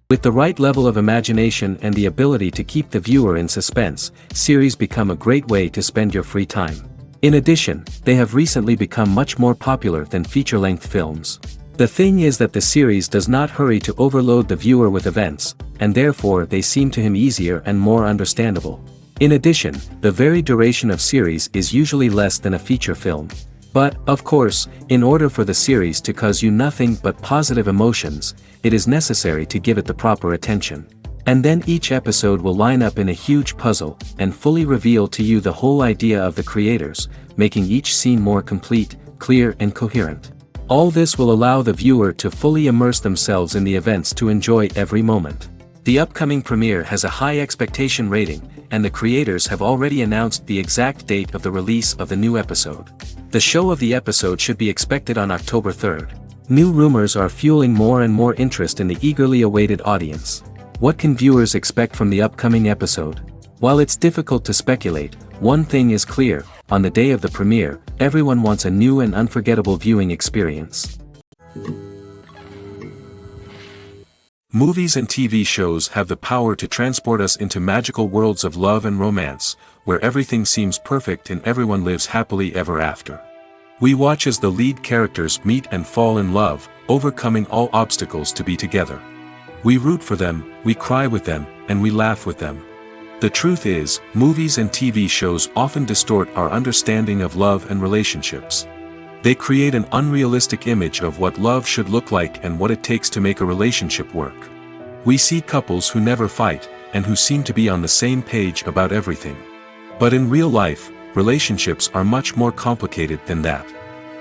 With the right level of imagination and the ability to keep the viewer in suspense, series become a great way to spend your free time. In addition, they have recently become much more popular than feature-length films. The thing is that the series does not hurry to overload the viewer with events, and therefore they seem to him easier and more understandable. In addition, the very duration of series is usually less than a feature film. But, of course, in order for the series to cause you nothing but positive emotions, it is necessary to give it the proper attention. And then each episode will line up in a huge puzzle, and fully reveal to you the whole idea of the creators, making each scene more complete, clear and coherent. All this will allow the viewer to fully immerse themselves in the events to enjoy every moment. The upcoming premiere has a high expectation rating, and the creators have already announced the exact date of the release of the new episode. The show of the episode should be expected on October 3rd. New rumors are fueling more and more interest in the eagerly awaited audience. What can viewers expect from the upcoming episode? While it's difficult to speculate, one thing is clear: on the day of the premiere, everyone wants a new and unforgettable viewing experience. Movies and TV shows have the power to transport us into magical worlds of love and romance, where everything seems perfect and everyone lives happily ever after. We watch as the lead characters meet and fall in love, overcoming all obstacles to be together. We root for them, we cry with them, and we laugh with them. The truth is, movies and TV shows often distort our understanding of love and relationships. They create an unrealistic image of what love should look like and what it takes to make a relationship work. We see couples who never fight, and who seem to be on the same page about everything. But in real life, relationships are much more complicated than that.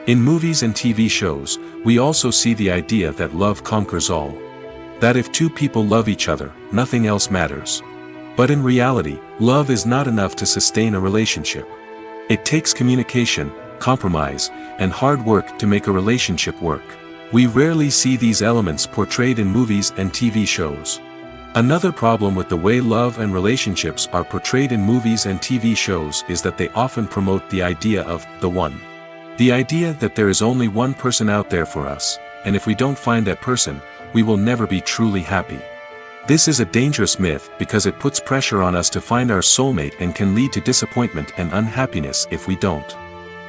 In movies and TV shows, we also see the idea that love conquers all. That if two people love each other, nothing else matters. But in reality, love is not enough to sustain a relationship. It takes communication, compromise, and hard work to make a relationship work. We rarely see these elements portrayed in movies and TV shows. Another problem with the way love and relationships are portrayed in movies and TV shows is that they often promote the idea of the one. The idea that there is only one person out there for us, and if we don't find that person, we will never be truly happy. This is a dangerous myth because it puts pressure on us to find our soulmate and can lead to disappointment and unhappiness if we don't.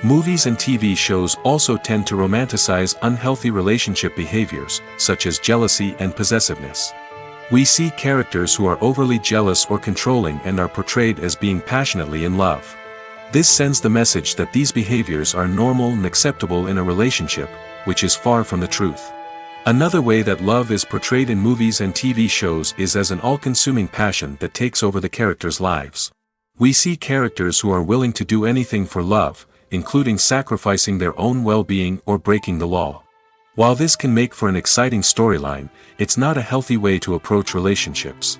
Movies and TV shows also tend to romanticize unhealthy relationship behaviors, such as jealousy and possessiveness. We see characters who are overly jealous or controlling and are portrayed as being passionately in love. This sends the message that these behaviors are normal and acceptable in a relationship, which is far from the truth. Another way that love is portrayed in movies and TV shows is as an all-consuming passion that takes over the characters' lives. We see characters who are willing to do anything for love, including sacrificing their own well-being or breaking the law. While this can make for an exciting storyline, it's not a healthy way to approach relationships.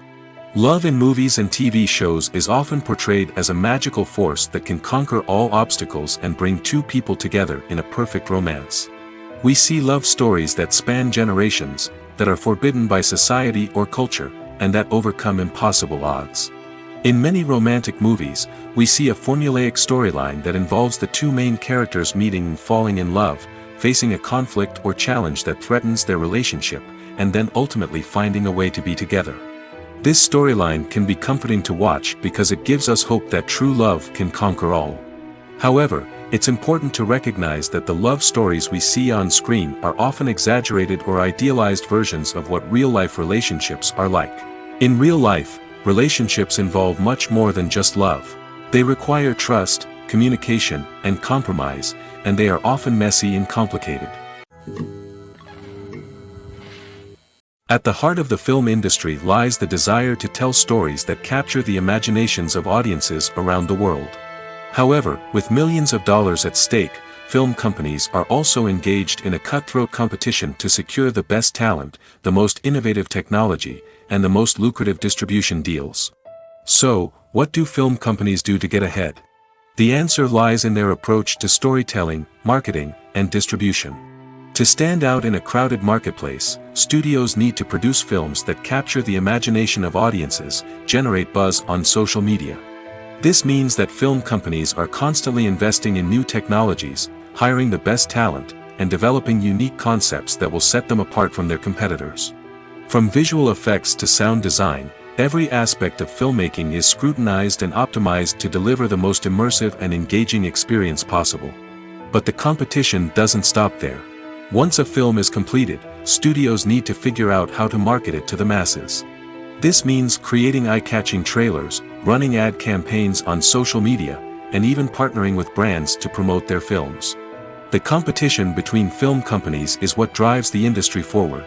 Love in movies and TV shows is often portrayed as a magical force that can conquer all obstacles and bring two people together in a perfect romance. We see love stories that span generations, that are forbidden by society or culture, and that overcome impossible odds. In many romantic movies, we see a formulaic storyline that involves the two main characters meeting and falling in love, facing a conflict or challenge that threatens their relationship, and then ultimately finding a way to be together. This storyline can be comforting to watch because it gives us hope that true love can conquer all. However, it's important to recognize that the love stories we see on screen are often exaggerated or idealized versions of what real-life relationships are like. In real life, relationships involve much more than just love. They require trust, communication, and compromise, and they are often messy and complicated. At the heart of the film industry lies the desire to tell stories that capture the imaginations of audiences around the world. However, with millions of dollars at stake, film companies are also engaged in a cutthroat competition to secure the best talent, the most innovative technology, and the most lucrative distribution deals. So, what do film companies do to get ahead? The answer lies in their approach to storytelling, marketing, and distribution. To stand out in a crowded marketplace, studios need to produce films that capture the imagination of audiences, generate buzz on social media. This means that film companies are constantly investing in new technologies, hiring the best talent, and developing unique concepts that will set them apart from their competitors. From visual effects to sound design, every aspect of filmmaking is scrutinized and optimized to deliver the most immersive and engaging experience possible. But the competition doesn't stop there. Once a film is completed, studios need to figure out how to market it to the masses. This means creating eye-catching trailers, running ad campaigns on social media, and even partnering with brands to promote their films. The competition between film companies is what drives the industry forward.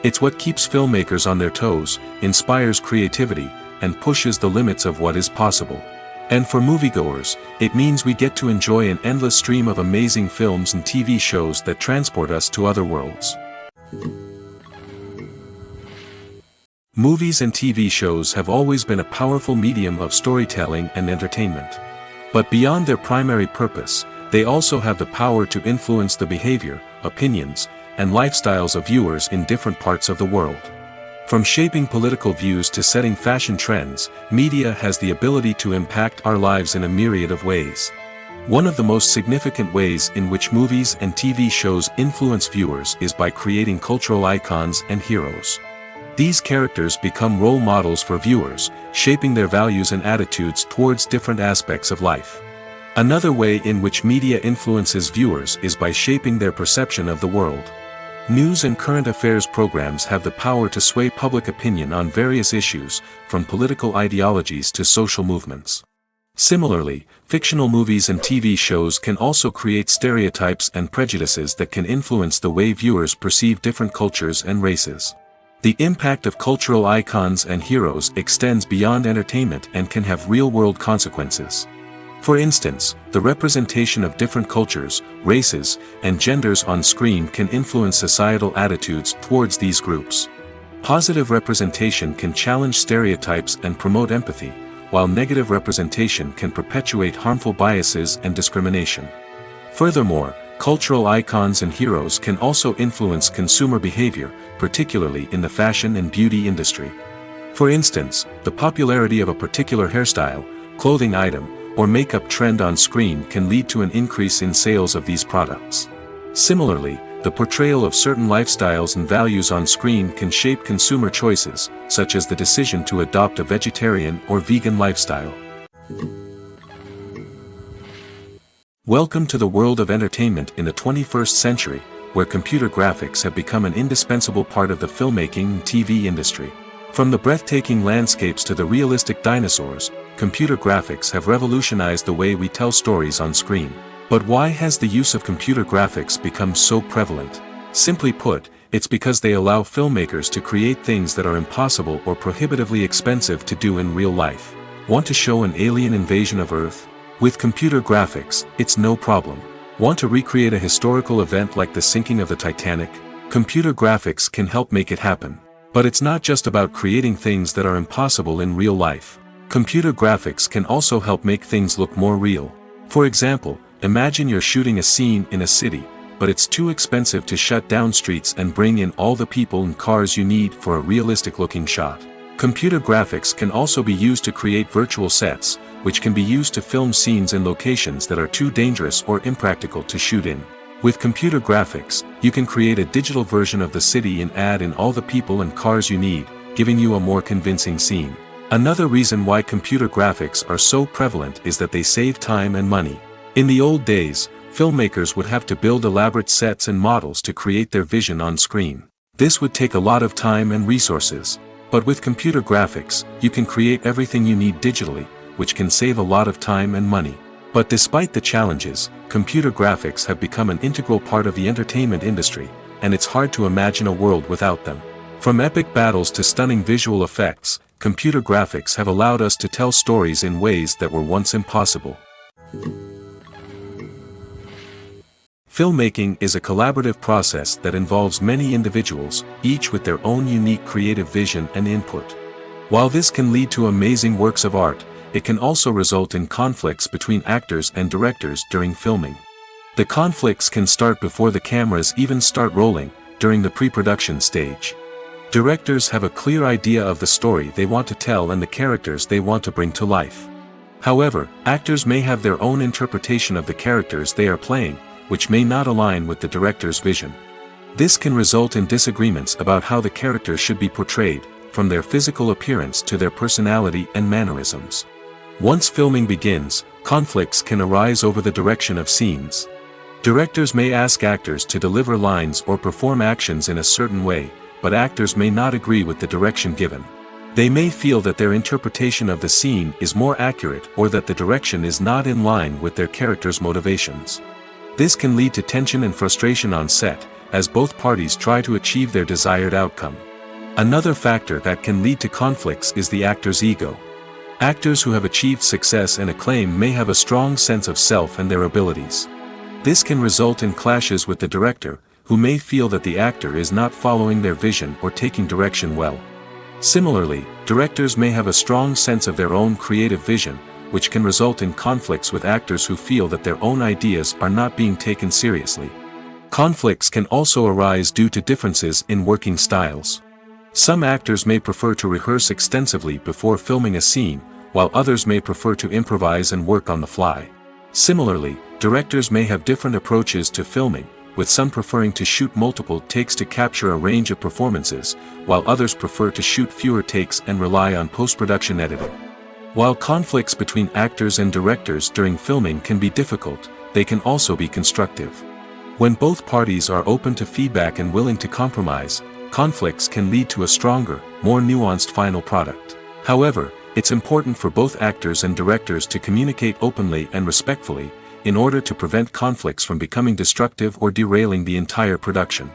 It's what keeps filmmakers on their toes, inspires creativity, and pushes the limits of what is possible. And for moviegoers, it means we get to enjoy an endless stream of amazing films and TV shows that transport us to other worlds. Movies and TV shows have always been a powerful medium of storytelling and entertainment. But beyond their primary purpose, they also have the power to influence the behavior, opinions, and lifestyles of viewers in different parts of the world. From shaping political views to setting fashion trends, media has the ability to impact our lives in a myriad of ways. One of the most significant ways in which movies and TV shows influence viewers is by creating cultural icons and heroes. These characters become role models for viewers, shaping their values and attitudes towards different aspects of life. Another way in which media influences viewers is by shaping their perception of the world. News and current affairs programs have the power to sway public opinion on various issues, from political ideologies to social movements. Similarly, fictional movies and TV shows can also create stereotypes and prejudices that can influence the way viewers perceive different cultures and races. The impact of cultural icons and heroes extends beyond entertainment and can have real-world consequences. For instance, the representation of different cultures, races, and genders on screen can influence societal attitudes towards these groups. Positive representation can challenge stereotypes and promote empathy, while negative representation can perpetuate harmful biases and discrimination. Furthermore, cultural icons and heroes can also influence consumer behavior, particularly in the fashion and beauty industry. For instance, the popularity of a particular hairstyle, clothing item, or makeup trend on screen can lead to an increase in sales of these products. Similarly, the portrayal of certain lifestyles and values on screen can shape consumer choices, such as the decision to adopt a vegetarian or vegan lifestyle. Welcome to the world of entertainment in the 21st century, where computer graphics have become an indispensable part of the filmmaking and TV industry. From the breathtaking landscapes to the realistic dinosaurs, computer graphics have revolutionized the way we tell stories on screen. But why has the use of computer graphics become so prevalent? Simply put, it's because they allow filmmakers to create things that are impossible or prohibitively expensive to do in real life. Want to show an alien invasion of Earth? With computer graphics, it's no problem. Want to recreate a historical event like the sinking of the Titanic? Computer graphics can help make it happen. But it's not just about creating things that are impossible in real life. Computer graphics can also help make things look more real. For example, imagine you're shooting a scene in a city, but it's too expensive to shut down streets and bring in all the people and cars you need for a realistic-looking shot. Computer graphics can also be used to create virtual sets, which can be used to film scenes in locations that are too dangerous or impractical to shoot in. With computer graphics, you can create a digital version of the city and add in all the people and cars you need, giving you a more convincing scene. Another reason why computer graphics are so prevalent is that they save time and money. In the old days, filmmakers would have to build elaborate sets and models to create their vision on screen. This would take a lot of time and resources. But with computer graphics, you can create everything you need digitally, which can save a lot of time and money. But despite the challenges, computer graphics have become an integral part of the entertainment industry, and it's hard to imagine a world without them. From epic battles to stunning visual effects, computer graphics have allowed us to tell stories in ways that were once impossible. Filmmaking is a collaborative process that involves many individuals, each with their own unique creative vision and input. While this can lead to amazing works of art, it can also result in conflicts between actors and directors during filming. The conflicts can start before the cameras even start rolling, during the pre-production stage. Directors have a clear idea of the story they want to tell and the characters they want to bring to life. However, actors may have their own interpretation of the characters they are playing, which may not align with the director's vision. This can result in disagreements about how the character should be portrayed, from their physical appearance to their personality and mannerisms. Once filming begins, conflicts can arise over the direction of scenes. Directors may ask actors to deliver lines or perform actions in a certain way, but actors may not agree with the direction given. They may feel that their interpretation of the scene is more accurate or that the direction is not in line with their character's motivations. This can lead to tension and frustration on set, as both parties try to achieve their desired outcome. Another factor that can lead to conflicts is the actor's ego. Actors who have achieved success and acclaim may have a strong sense of self and their abilities. This can result in clashes with the director, who may feel that the actor is not following their vision or taking direction well. Similarly, directors may have a strong sense of their own creative vision, which can result in conflicts with actors who feel that their own ideas are not being taken seriously. Conflicts can also arise due to differences in working styles. Some actors may prefer to rehearse extensively before filming a scene, while others may prefer to improvise and work on the fly. Similarly, directors may have different approaches to filming, with some preferring to shoot multiple takes to capture a range of performances, while others prefer to shoot fewer takes and rely on post-production editing. While conflicts between actors and directors during filming can be difficult, they can also be constructive. When both parties are open to feedback and willing to compromise, conflicts can lead to a stronger, more nuanced final product. However, it's important for both actors and directors to communicate openly and respectfully, in order to prevent conflicts from becoming destructive or derailing the entire production.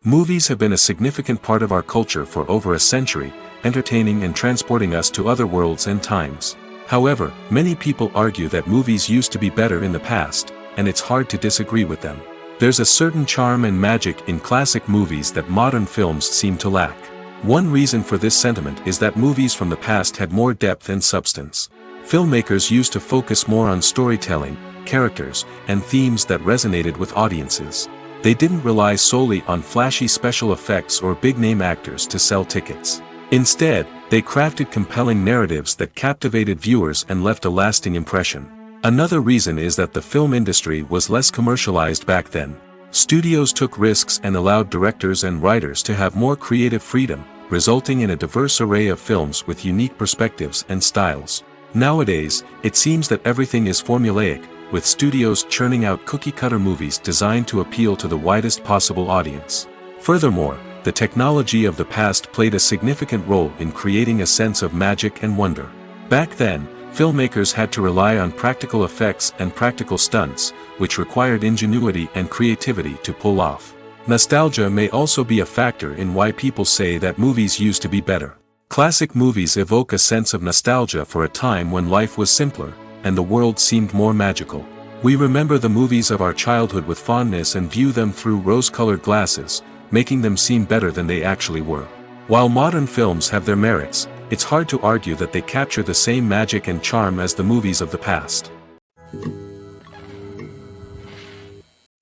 Movies have been a significant part of our culture for over a century, entertaining and transporting us to other worlds and times. However, many people argue that movies used to be better in the past, and it's hard to disagree with them. There's a certain charm and magic in classic movies that modern films seem to lack. One reason for this sentiment is that movies from the past had more depth and substance. Filmmakers used to focus more on storytelling, characters, and themes that resonated with audiences. They didn't rely solely on flashy special effects or big-name actors to sell tickets. Instead, they crafted compelling narratives that captivated viewers and left a lasting impression. Another reason is that the film industry was less commercialized back then. Studios took risks and allowed directors and writers to have more creative freedom, resulting in a diverse array of films with unique perspectives and styles. Nowadays, it seems that everything is formulaic, with studios churning out cookie-cutter movies designed to appeal to the widest possible audience. Furthermore, the technology of the past played a significant role in creating a sense of magic and wonder. Back then, filmmakers had to rely on practical effects and practical stunts, which required ingenuity and creativity to pull off. Nostalgia may also be a factor in why people say that movies used to be better. Classic movies evoke a sense of nostalgia for a time when life was simpler, and the world seemed more magical. We remember the movies of our childhood with fondness and view them through rose-colored glasses, making them seem better than they actually were. While modern films have their merits, it's hard to argue that they capture the same magic and charm as the movies of the past.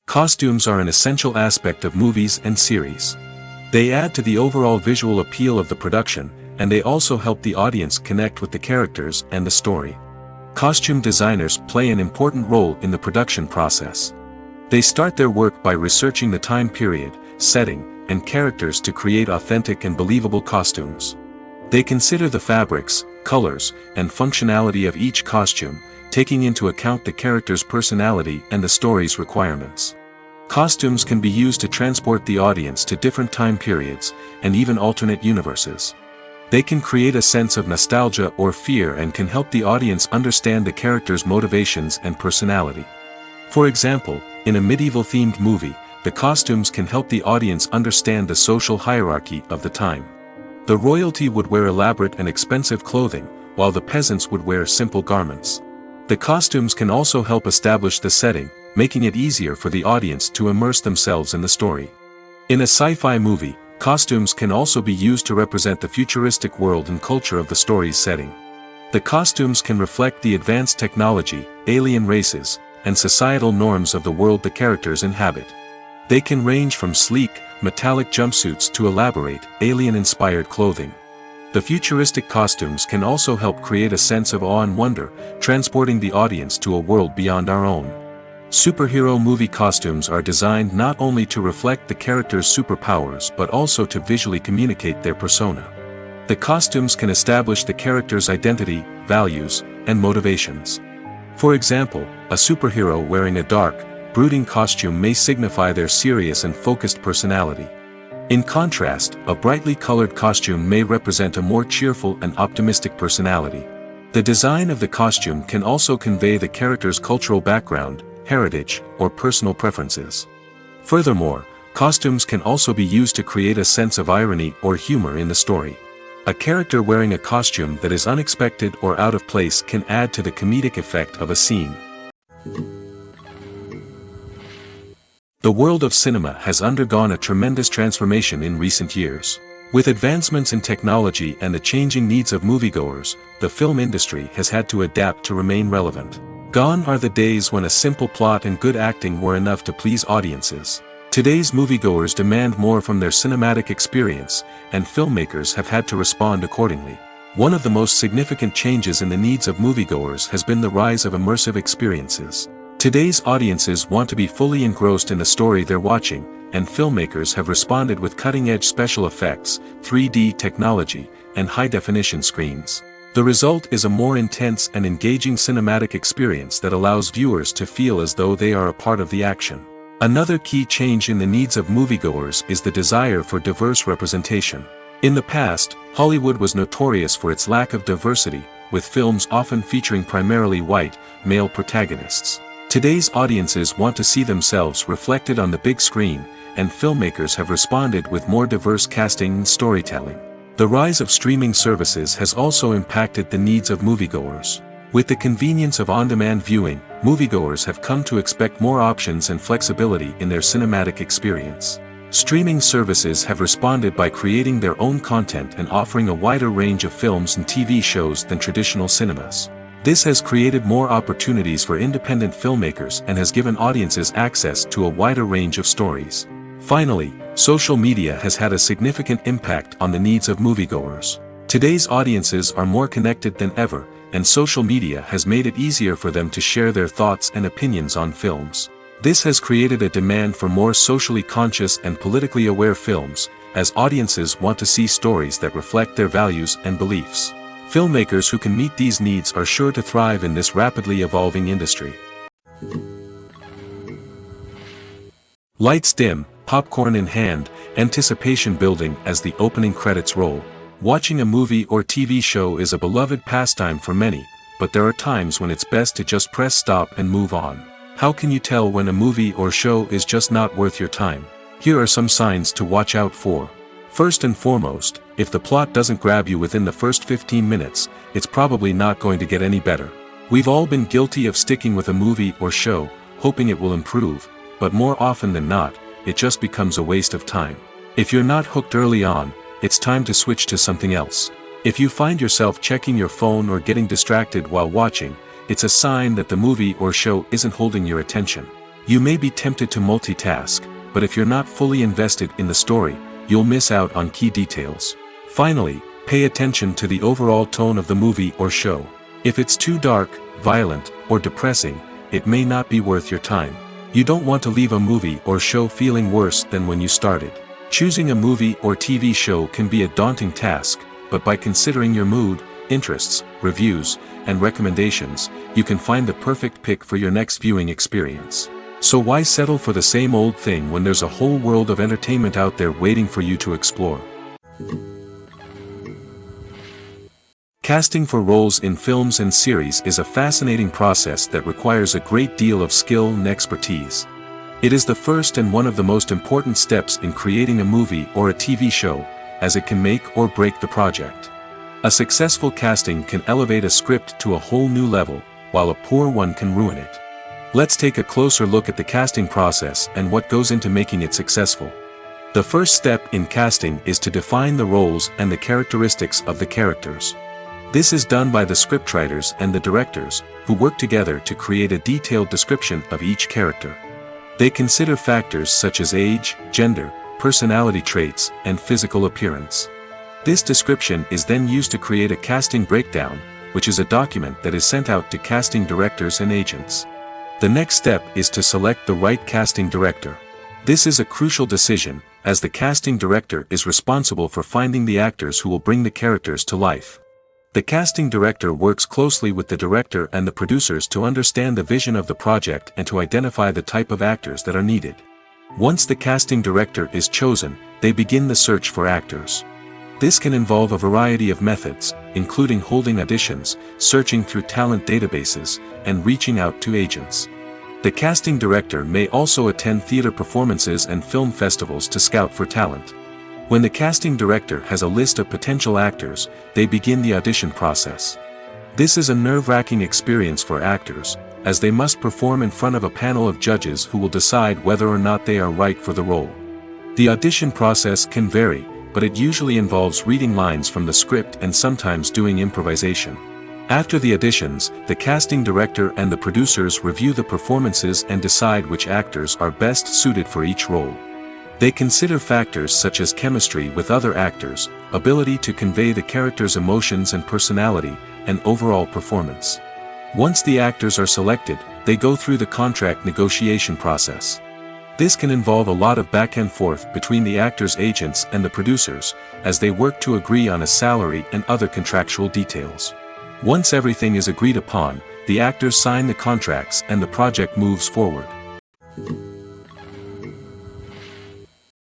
Costumes are an essential aspect of movies and series. They add to the overall visual appeal of the production, and they also help the audience connect with the characters and the story. Costume designers play an important role in the production process. They start their work by researching the time period, setting, and characters to create authentic and believable costumes. They consider the fabrics, colors, and functionality of each costume, taking into account the character's personality and the story's requirements. Costumes can be used to transport the audience to different time periods, and even alternate universes. They can create a sense of nostalgia or fear and can help the audience understand the character's motivations and personality. For example, in a medieval-themed movie, the costumes can help the audience understand the social hierarchy of the time. The royalty would wear elaborate and expensive clothing, while the peasants would wear simple garments. The costumes can also help establish the setting, making it easier for the audience to immerse themselves in the story. In a sci-fi movie, costumes can also be used to represent the futuristic world and culture of the story's setting. The costumes can reflect the advanced technology, alien races, and societal norms of the world the characters inhabit. They can range from sleek, metallic jumpsuits to elaborate, alien-inspired clothing. The futuristic costumes can also help create a sense of awe and wonder, transporting the audience to a world beyond our own. Superhero movie costumes are designed not only to reflect the character's superpowers but also to visually communicate their persona. The costumes can establish the character's identity, values, and motivations. For example, a superhero wearing a dark, brooding costume may signify their serious and focused personality. In contrast, a brightly colored costume may represent a more cheerful and optimistic personality. The design of the costume can also convey the character's cultural background, heritage, or personal preferences. Furthermore, costumes can also be used to create a sense of irony or humor in the story. A character wearing a costume that is unexpected or out of place can add to the comedic effect of a scene. The world of cinema has undergone a tremendous transformation in recent years. With advancements in technology and the changing needs of moviegoers, the film industry has had to adapt to remain relevant. Gone are the days when a simple plot and good acting were enough to please audiences. Today's moviegoers demand more from their cinematic experience, and filmmakers have had to respond accordingly. One of the most significant changes in the needs of moviegoers has been the rise of immersive experiences. Today's audiences want to be fully engrossed in the story they're watching, and filmmakers have responded with cutting-edge special effects, 3D technology, and high-definition screens. The result is a more intense and engaging cinematic experience that allows viewers to feel as though they are a part of the action. Another key change in the needs of moviegoers is the desire for diverse representation. In the past, Hollywood was notorious for its lack of diversity, with films often featuring primarily white, male protagonists. Today's audiences want to see themselves reflected on the big screen, and filmmakers have responded with more diverse casting and storytelling. The rise of streaming services has also impacted the needs of moviegoers. With the convenience of on-demand viewing, moviegoers have come to expect more options and flexibility in their cinematic experience. Streaming services have responded by creating their own content and offering a wider range of films and TV shows than traditional cinemas. This has created more opportunities for independent filmmakers and has given audiences access to a wider range of stories. Finally, social media has had a significant impact on the needs of moviegoers. Today's audiences are more connected than ever, and social media has made it easier for them to share their thoughts and opinions on films. This has created a demand for more socially conscious and politically aware films, as audiences want to see stories that reflect their values and beliefs. Filmmakers who can meet these needs are sure to thrive in this rapidly evolving industry. Lights dim, popcorn in hand, anticipation building as the opening credits roll. Watching a movie or TV show is a beloved pastime for many, but there are times when it's best to just press stop and move on. How can you tell when a movie or show is just not worth your time? Here are some signs to watch out for. First and foremost, if the plot doesn't grab you within the first 15 minutes, it's probably not going to get any better. We've all been guilty of sticking with a movie or show, hoping it will improve, but more often than not, it just becomes a waste of time. If you're not hooked early on, it's time to switch to something else. If you find yourself checking your phone or getting distracted while watching, it's a sign that the movie or show isn't holding your attention. You may be tempted to multitask, but if you're not fully invested in the story, you'll miss out on key details. Finally, pay attention to the overall tone of the movie or show. If it's too dark, violent, or depressing, it may not be worth your time. You don't want to leave a movie or show feeling worse than when you started. Choosing a movie or TV show can be a daunting task, but by considering your mood, interests, reviews, and recommendations, you can find the perfect pick for your next viewing experience. So why settle for the same old thing when there's a whole world of entertainment out there waiting for you to explore? Casting for roles in films and series is a fascinating process that requires a great deal of skill and expertise. It is the first and one of the most important steps in creating a movie or a TV show, as it can make or break the project. A successful casting can elevate a script to a whole new level, while a poor one can ruin it. Let's take a closer look at the casting process and what goes into making it successful. The first step in casting is to define the roles and the characteristics of the characters. This is done by the scriptwriters and the directors, who work together to create a detailed description of each character. They consider factors such as age, gender, personality traits, and physical appearance. This description is then used to create a casting breakdown, which is a document that is sent out to casting directors and agents. The next step is to select the right casting director. This is a crucial decision, as the casting director is responsible for finding the actors who will bring the characters to life. The casting director works closely with the director and the producers to understand the vision of the project and to identify the type of actors that are needed. Once the casting director is chosen, they begin the search for actors. This can involve a variety of methods, including holding auditions, searching through talent databases, and reaching out to agents. The casting director may also attend theater performances and film festivals to scout for talent. When the casting director has a list of potential actors, they begin the audition process. This is a nerve-wracking experience for actors, as they must perform in front of a panel of judges who will decide whether or not they are right for the role. The audition process can vary, but it usually involves reading lines from the script and sometimes doing improvisation. After the auditions, the casting director and the producers review the performances and decide which actors are best suited for each role. They consider factors such as chemistry with other actors, ability to convey the character's emotions and personality, and overall performance. Once the actors are selected, they go through the contract negotiation process. This can involve a lot of back and forth between the actors' agents and the producers, as they work to agree on a salary and other contractual details. Once everything is agreed upon, the actors sign the contracts and the project moves forward.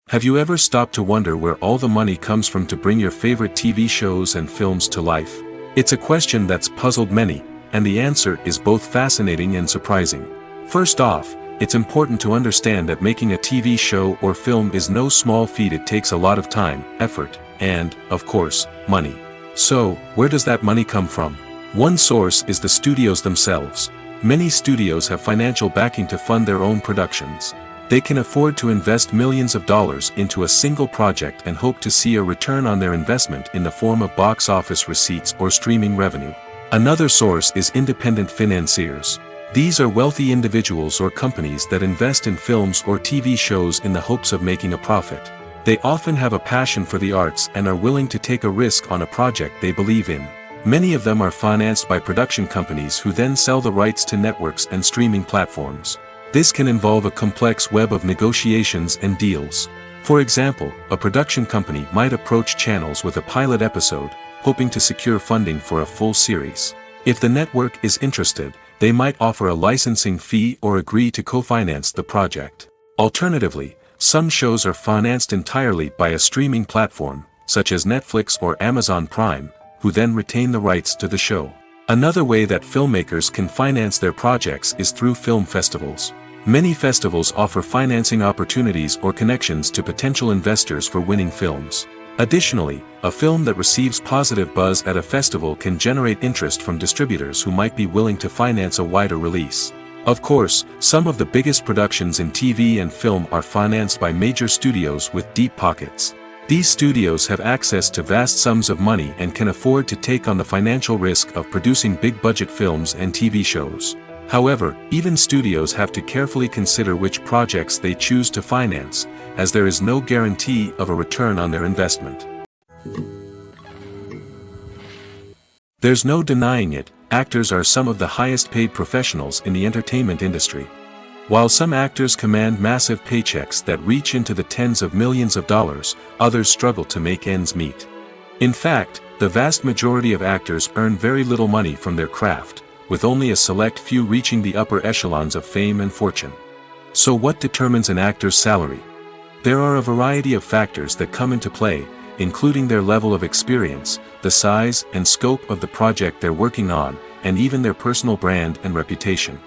Have you ever stopped to wonder where all the money comes from to bring your favorite TV shows and films to life? It's a question that's puzzled many, and the answer is both fascinating and surprising. First off, it's important to understand that making a TV show or film is no small feat. It takes a lot of time, effort, and, of course, money. So, where does that money come from? One source is the studios themselves. Many studios have financial backing to fund their own productions. They can afford to invest millions of dollars into a single project and hope to see a return on their investment in the form of box office receipts or streaming revenue. Another source is independent financiers. These are wealthy individuals or companies that invest in films or TV shows in the hopes of making a profit. They often have a passion for the arts and are willing to take a risk on a project they believe in. Many of them are financed by production companies who then sell the rights to networks and streaming platforms. This can involve a complex web of negotiations and deals. For example, a production company might approach channels with a pilot episode, hoping to secure funding for a full series. If the network is interested, they might offer a licensing fee or agree to co-finance the project. Alternatively, some shows are financed entirely by a streaming platform, such as Netflix or Amazon Prime, who then retain the rights to the show. Another way that filmmakers can finance their projects is through film festivals. Many festivals offer financing opportunities or connections to potential investors for winning films. Additionally, a film that receives positive buzz at a festival can generate interest from distributors who might be willing to finance a wider release. Of course, some of the biggest productions in TV and film are financed by major studios with deep pockets. These studios have access to vast sums of money and can afford to take on the financial risk of producing big-budget films and TV shows. However, even studios have to carefully consider which projects they choose to finance, as there is no guarantee of a return on their investment. There's no denying it, actors are some of the highest-paid professionals in the entertainment industry. While some actors command massive paychecks that reach into the tens of millions of dollars, others struggle to make ends meet. In fact, the vast majority of actors earn very little money from their craft, with only a select few reaching the upper echelons of fame and fortune. So what determines an actor's salary? There are a variety of factors that come into play, including their level of experience, the size and scope of the project they're working on, and even their personal brand and reputation.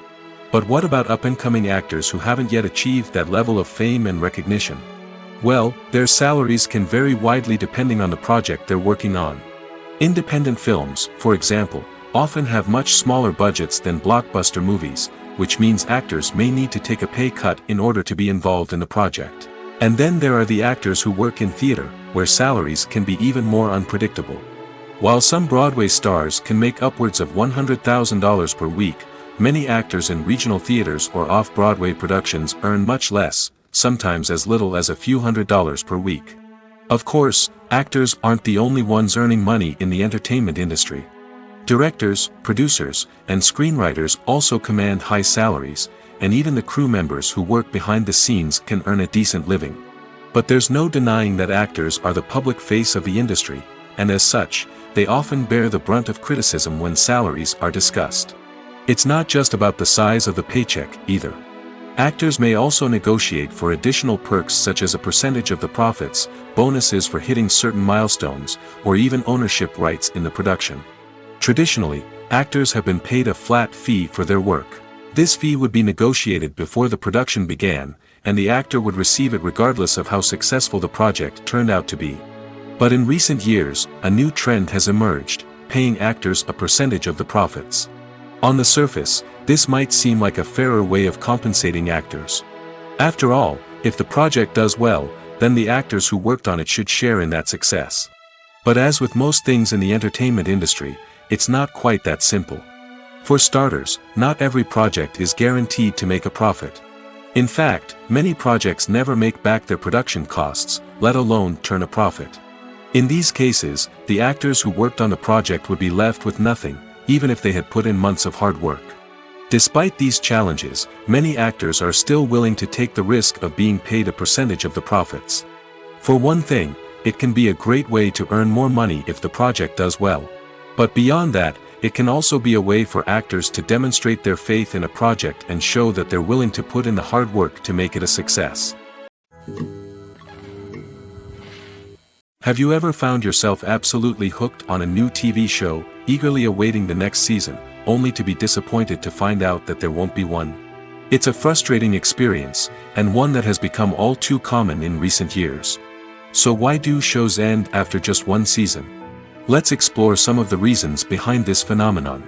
But what about up-and-coming actors who haven't yet achieved that level of fame and recognition? Well, their salaries can vary widely depending on the project they're working on. Independent films, for example, often have much smaller budgets than blockbuster movies, which means actors may need to take a pay cut in order to be involved in the project. And then there are the actors who work in theater, where salaries can be even more unpredictable. While some Broadway stars can make upwards of $100,000 per week, many actors in regional theaters or off-Broadway productions earn much less, sometimes as little as a few $100s per week. Of course, actors aren't the only ones earning money in the entertainment industry. Directors, producers, and screenwriters also command high salaries, and even the crew members who work behind the scenes can earn a decent living. But there's no denying that actors are the public face of the industry, and as such, they often bear the brunt of criticism when salaries are discussed. It's not just about the size of the paycheck, either. Actors may also negotiate for additional perks such as a percentage of the profits, bonuses for hitting certain milestones, or even ownership rights in the production. Traditionally, actors have been paid a flat fee for their work. This fee would be negotiated before the production began, and the actor would receive it regardless of how successful the project turned out to be. But in recent years, a new trend has emerged, paying actors a percentage of the profits. On the surface, this might seem like a fairer way of compensating actors. After all, if the project does well, then the actors who worked on it should share in that success. But as with most things in the entertainment industry, it's not quite that simple. For starters, not every project is guaranteed to make a profit. In fact, many projects never make back their production costs, let alone turn a profit. In these cases, the actors who worked on the project would be left with nothing, even if they had put in months of hard work. Despite these challenges, many actors are still willing to take the risk of being paid a percentage of the profits. For one thing, it can be a great way to earn more money if the project does well. But beyond that, it can also be a way for actors to demonstrate their faith in a project and show that they're willing to put in the hard work to make it a success. Have you ever found yourself absolutely hooked on a new TV show, eagerly awaiting the next season, only to be disappointed to find out that there won't be one? It's a frustrating experience, and one that has become all too common in recent years. So why do shows end after just one season? Let's explore some of the reasons behind this phenomenon.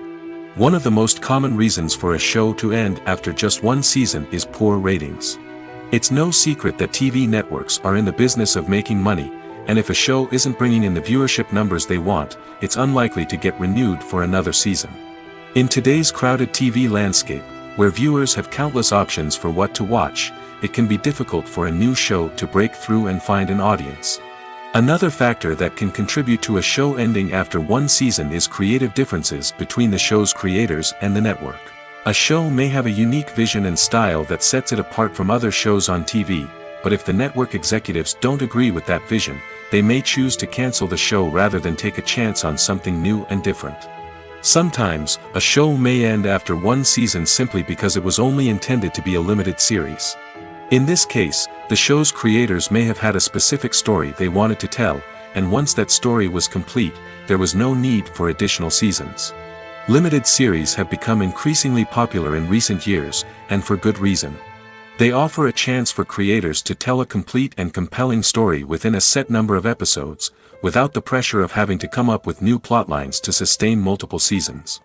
One of the most common reasons for a show to end after just one season is poor ratings. It's no secret that TV networks are in the business of making money, and if a show isn't bringing in the viewership numbers they want, it's unlikely to get renewed for another season. In today's crowded TV landscape, where viewers have countless options for what to watch, it can be difficult for a new show to break through and find an audience. Another factor that can contribute to a show ending after one season is creative differences between the show's creators and the network. A show may have a unique vision and style that sets it apart from other shows on TV, but if the network executives don't agree with that vision, they may choose to cancel the show rather than take a chance on something new and different. Sometimes, a show may end after one season simply because it was only intended to be a limited series. In this case, the show's creators may have had a specific story they wanted to tell, and once that story was complete, there was no need for additional seasons. Limited series have become increasingly popular in recent years, and for good reason. They offer a chance for creators to tell a complete and compelling story within a set number of episodes, without the pressure of having to come up with new plotlines to sustain multiple seasons.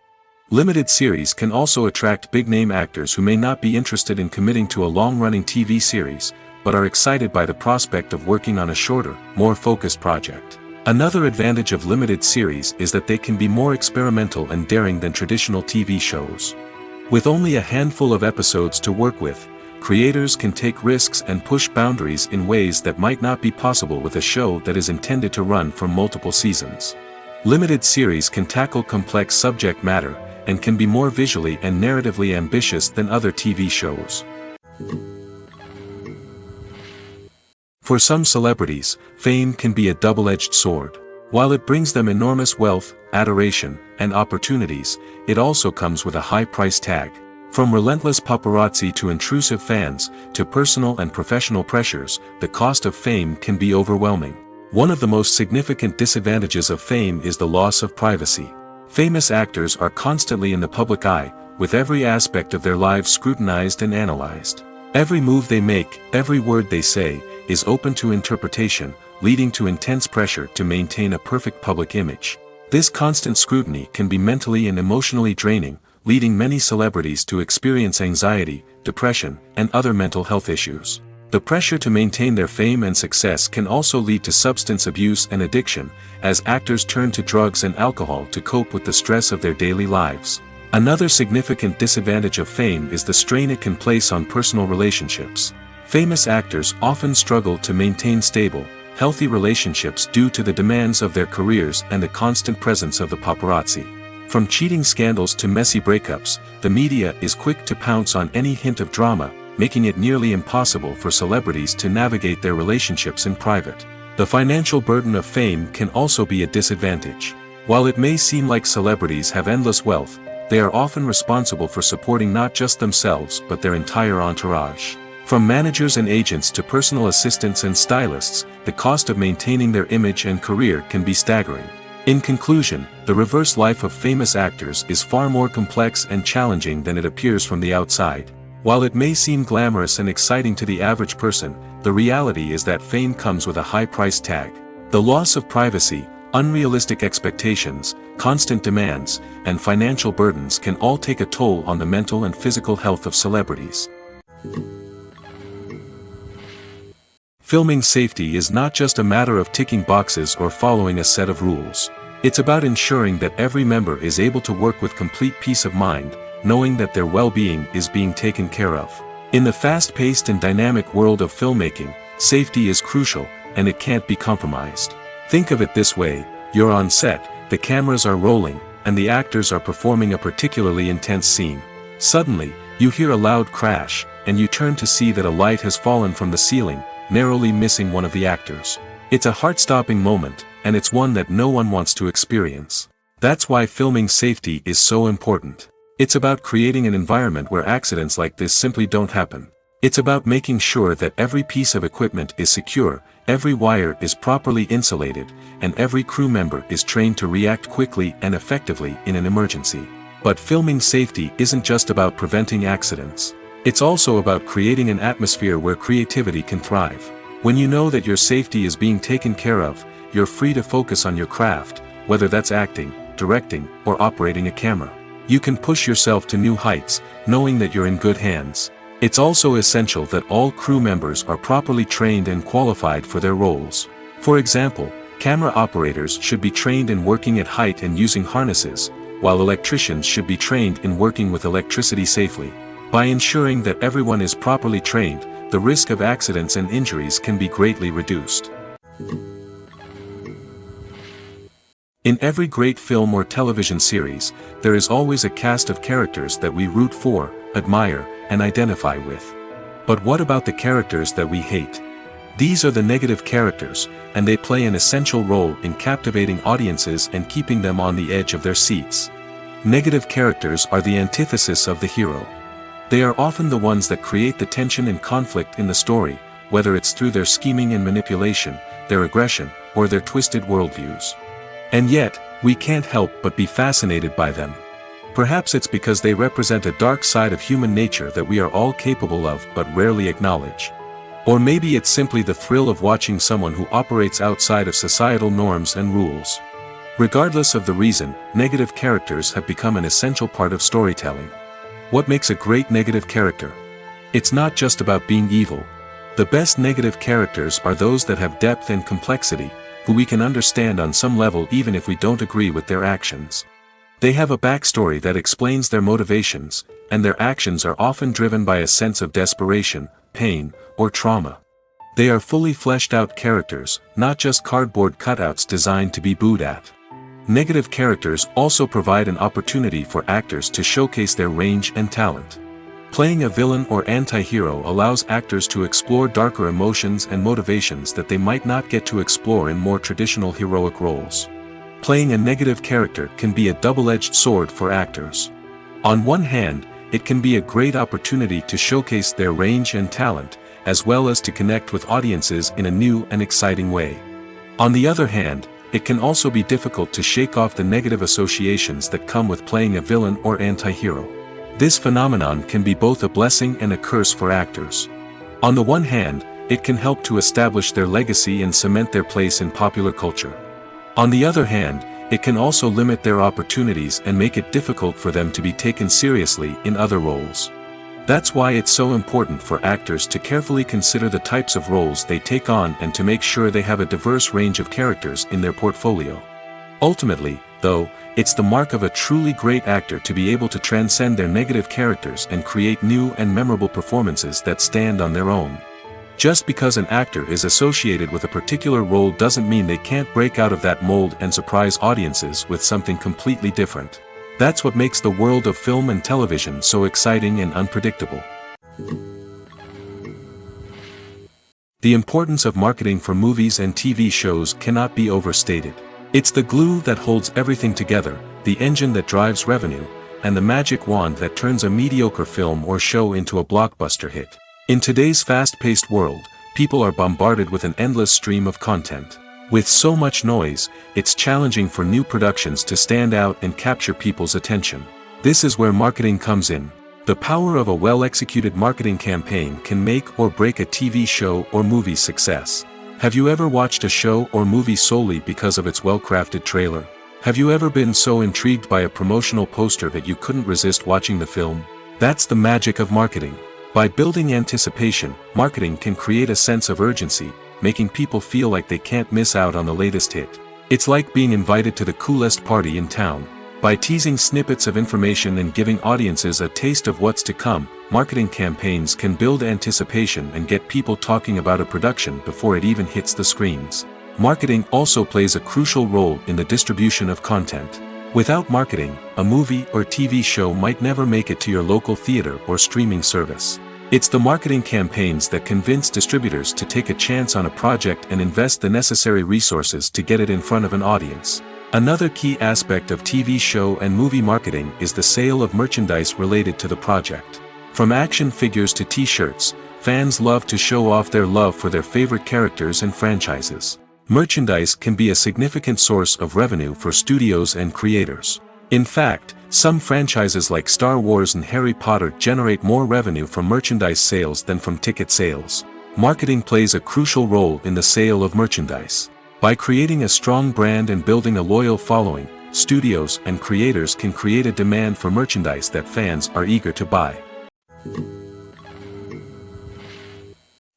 Limited series can also attract big-name actors who may not be interested in committing to a long-running TV series, but are excited by the prospect of working on a shorter, more focused project. Another advantage of limited series is that they can be more experimental and daring than traditional TV shows. With only a handful of episodes to work with, creators can take risks and push boundaries in ways that might not be possible with a show that is intended to run for multiple seasons. Limited series can tackle complex subject matter, and can be more visually and narratively ambitious than other TV shows. For some celebrities, fame can be a double-edged sword. While it brings them enormous wealth, adoration, and opportunities, it also comes with a high price tag. From relentless paparazzi to intrusive fans, to personal and professional pressures, the cost of fame can be overwhelming. One of the most significant disadvantages of fame is the loss of privacy. Famous actors are constantly in the public eye, with every aspect of their lives scrutinized and analyzed. Every move they make, every word they say, is open to interpretation, leading to intense pressure to maintain a perfect public image. This constant scrutiny can be mentally and emotionally draining, leading many celebrities to experience anxiety, depression, and other mental health issues. The pressure to maintain their fame and success can also lead to substance abuse and addiction, as actors turn to drugs and alcohol to cope with the stress of their daily lives. Another significant disadvantage of fame is the strain it can place on personal relationships. Famous actors often struggle to maintain stable, healthy relationships due to the demands of their careers and the constant presence of the paparazzi. From cheating scandals to messy breakups, the media is quick to pounce on any hint of drama, making it nearly impossible for celebrities to navigate their relationships in private. The financial burden of fame can also be a disadvantage. While it may seem like celebrities have endless wealth, they are often responsible for supporting not just themselves but their entire entourage. From managers and agents to personal assistants and stylists, the cost of maintaining their image and career can be staggering. In conclusion, the reverse life of famous actors is far more complex and challenging than it appears from the outside. While it may seem glamorous and exciting to the average person, the reality is that fame comes with a high price tag. The loss of privacy, unrealistic expectations, constant demands, and financial burdens can all take a toll on the mental and physical health of celebrities. Filming safety is not just a matter of ticking boxes or following a set of rules. It's about ensuring that every member is able to work with complete peace of mind, knowing that their well-being is being taken care of. In the fast-paced and dynamic world of filmmaking, safety is crucial, and it can't be compromised. Think of it this way: you're on set, the cameras are rolling, and the actors are performing a particularly intense scene. Suddenly, you hear a loud crash, and you turn to see that a light has fallen from the ceiling, narrowly missing one of the actors. It's a heart-stopping moment, and it's one that no one wants to experience. That's why filming safety is so important. It's about creating an environment where accidents like this simply don't happen. It's about making sure that every piece of equipment is secure, every wire is properly insulated, and every crew member is trained to react quickly and effectively in an emergency. But filming safety isn't just about preventing accidents. It's also about creating an atmosphere where creativity can thrive. When you know that your safety is being taken care of, you're free to focus on your craft, whether that's acting, directing, or operating a camera. You can push yourself to new heights, knowing that you're in good hands. It's also essential that all crew members are properly trained and qualified for their roles. For example, camera operators should be trained in working at height and using harnesses, while electricians should be trained in working with electricity safely. By ensuring that everyone is properly trained, the risk of accidents and injuries can be greatly reduced. In every great film or television series, there is always a cast of characters that we root for, admire, and identify with. But what about the characters that we hate? These are the negative characters, and they play an essential role in captivating audiences and keeping them on the edge of their seats. Negative characters are the antithesis of the hero. They are often the ones that create the tension and conflict in the story, whether it's through their scheming and manipulation, their aggression, or their twisted worldviews. And yet, we can't help but be fascinated by them. Perhaps it's because they represent a dark side of human nature that we are all capable of but rarely acknowledge. Or maybe it's simply the thrill of watching someone who operates outside of societal norms and rules. Regardless of the reason, negative characters have become an essential part of storytelling. What makes a great negative character? It's not just about being evil. The best negative characters are those that have depth and complexity, who we can understand on some level even if we don't agree with their actions. They have a backstory that explains their motivations, and their actions are often driven by a sense of desperation, pain, or trauma. They are fully fleshed out characters, not just cardboard cutouts designed to be booed at. Negative characters also provide an opportunity for actors to showcase their range and talent. Playing a villain or anti-hero allows actors to explore darker emotions and motivations that they might not get to explore in more traditional heroic roles. Playing a negative character can be a double-edged sword for actors. On one hand, it can be a great opportunity to showcase their range and talent, as well as to connect with audiences in a new and exciting way. On the other hand, it can also be difficult to shake off the negative associations that come with playing a villain or anti-hero. This phenomenon can be both a blessing and a curse for actors. On the one hand, it can help to establish their legacy and cement their place in popular culture. On the other hand, it can also limit their opportunities and make it difficult for them to be taken seriously in other roles. That's why it's so important for actors to carefully consider the types of roles they take on and to make sure they have a diverse range of characters in their portfolio. Ultimately, though, it's the mark of a truly great actor to be able to transcend their negative characters and create new and memorable performances that stand on their own. Just because an actor is associated with a particular role doesn't mean they can't break out of that mold and surprise audiences with something completely different. That's what makes the world of film and television so exciting and unpredictable. The importance of marketing for movies and TV shows cannot be overstated. It's the glue that holds everything together, the engine that drives revenue, and the magic wand that turns a mediocre film or show into a blockbuster hit. In today's fast-paced world, people are bombarded with an endless stream of content. With so much noise, it's challenging for new productions to stand out and capture people's attention. This is where marketing comes in. The power of a well-executed marketing campaign can make or break a TV show or movie's success. Have you ever watched a show or movie solely because of its well-crafted trailer? Have you ever been so intrigued by a promotional poster that you couldn't resist watching the film? That's the magic of marketing. By building anticipation, marketing can create a sense of urgency, making people feel like they can't miss out on the latest hit. It's like being invited to the coolest party in town. By teasing snippets of information and giving audiences a taste of what's to come, marketing campaigns can build anticipation and get people talking about a production before it even hits the screens. Marketing also plays a crucial role in the distribution of content. Without marketing, a movie or TV show might never make it to your local theater or streaming service. It's the marketing campaigns that convince distributors to take a chance on a project and invest the necessary resources to get it in front of an audience. Another key aspect of TV show and movie marketing is the sale of merchandise related to the project. From action figures to t-shirts, fans love to show off their love for their favorite characters and franchises. Merchandise can be a significant source of revenue for studios and creators. In fact, some franchises like Star Wars and Harry Potter generate more revenue from merchandise sales than from ticket sales. Marketing plays a crucial role in the sale of merchandise. By creating a strong brand and building a loyal following, studios and creators can create a demand for merchandise that fans are eager to buy.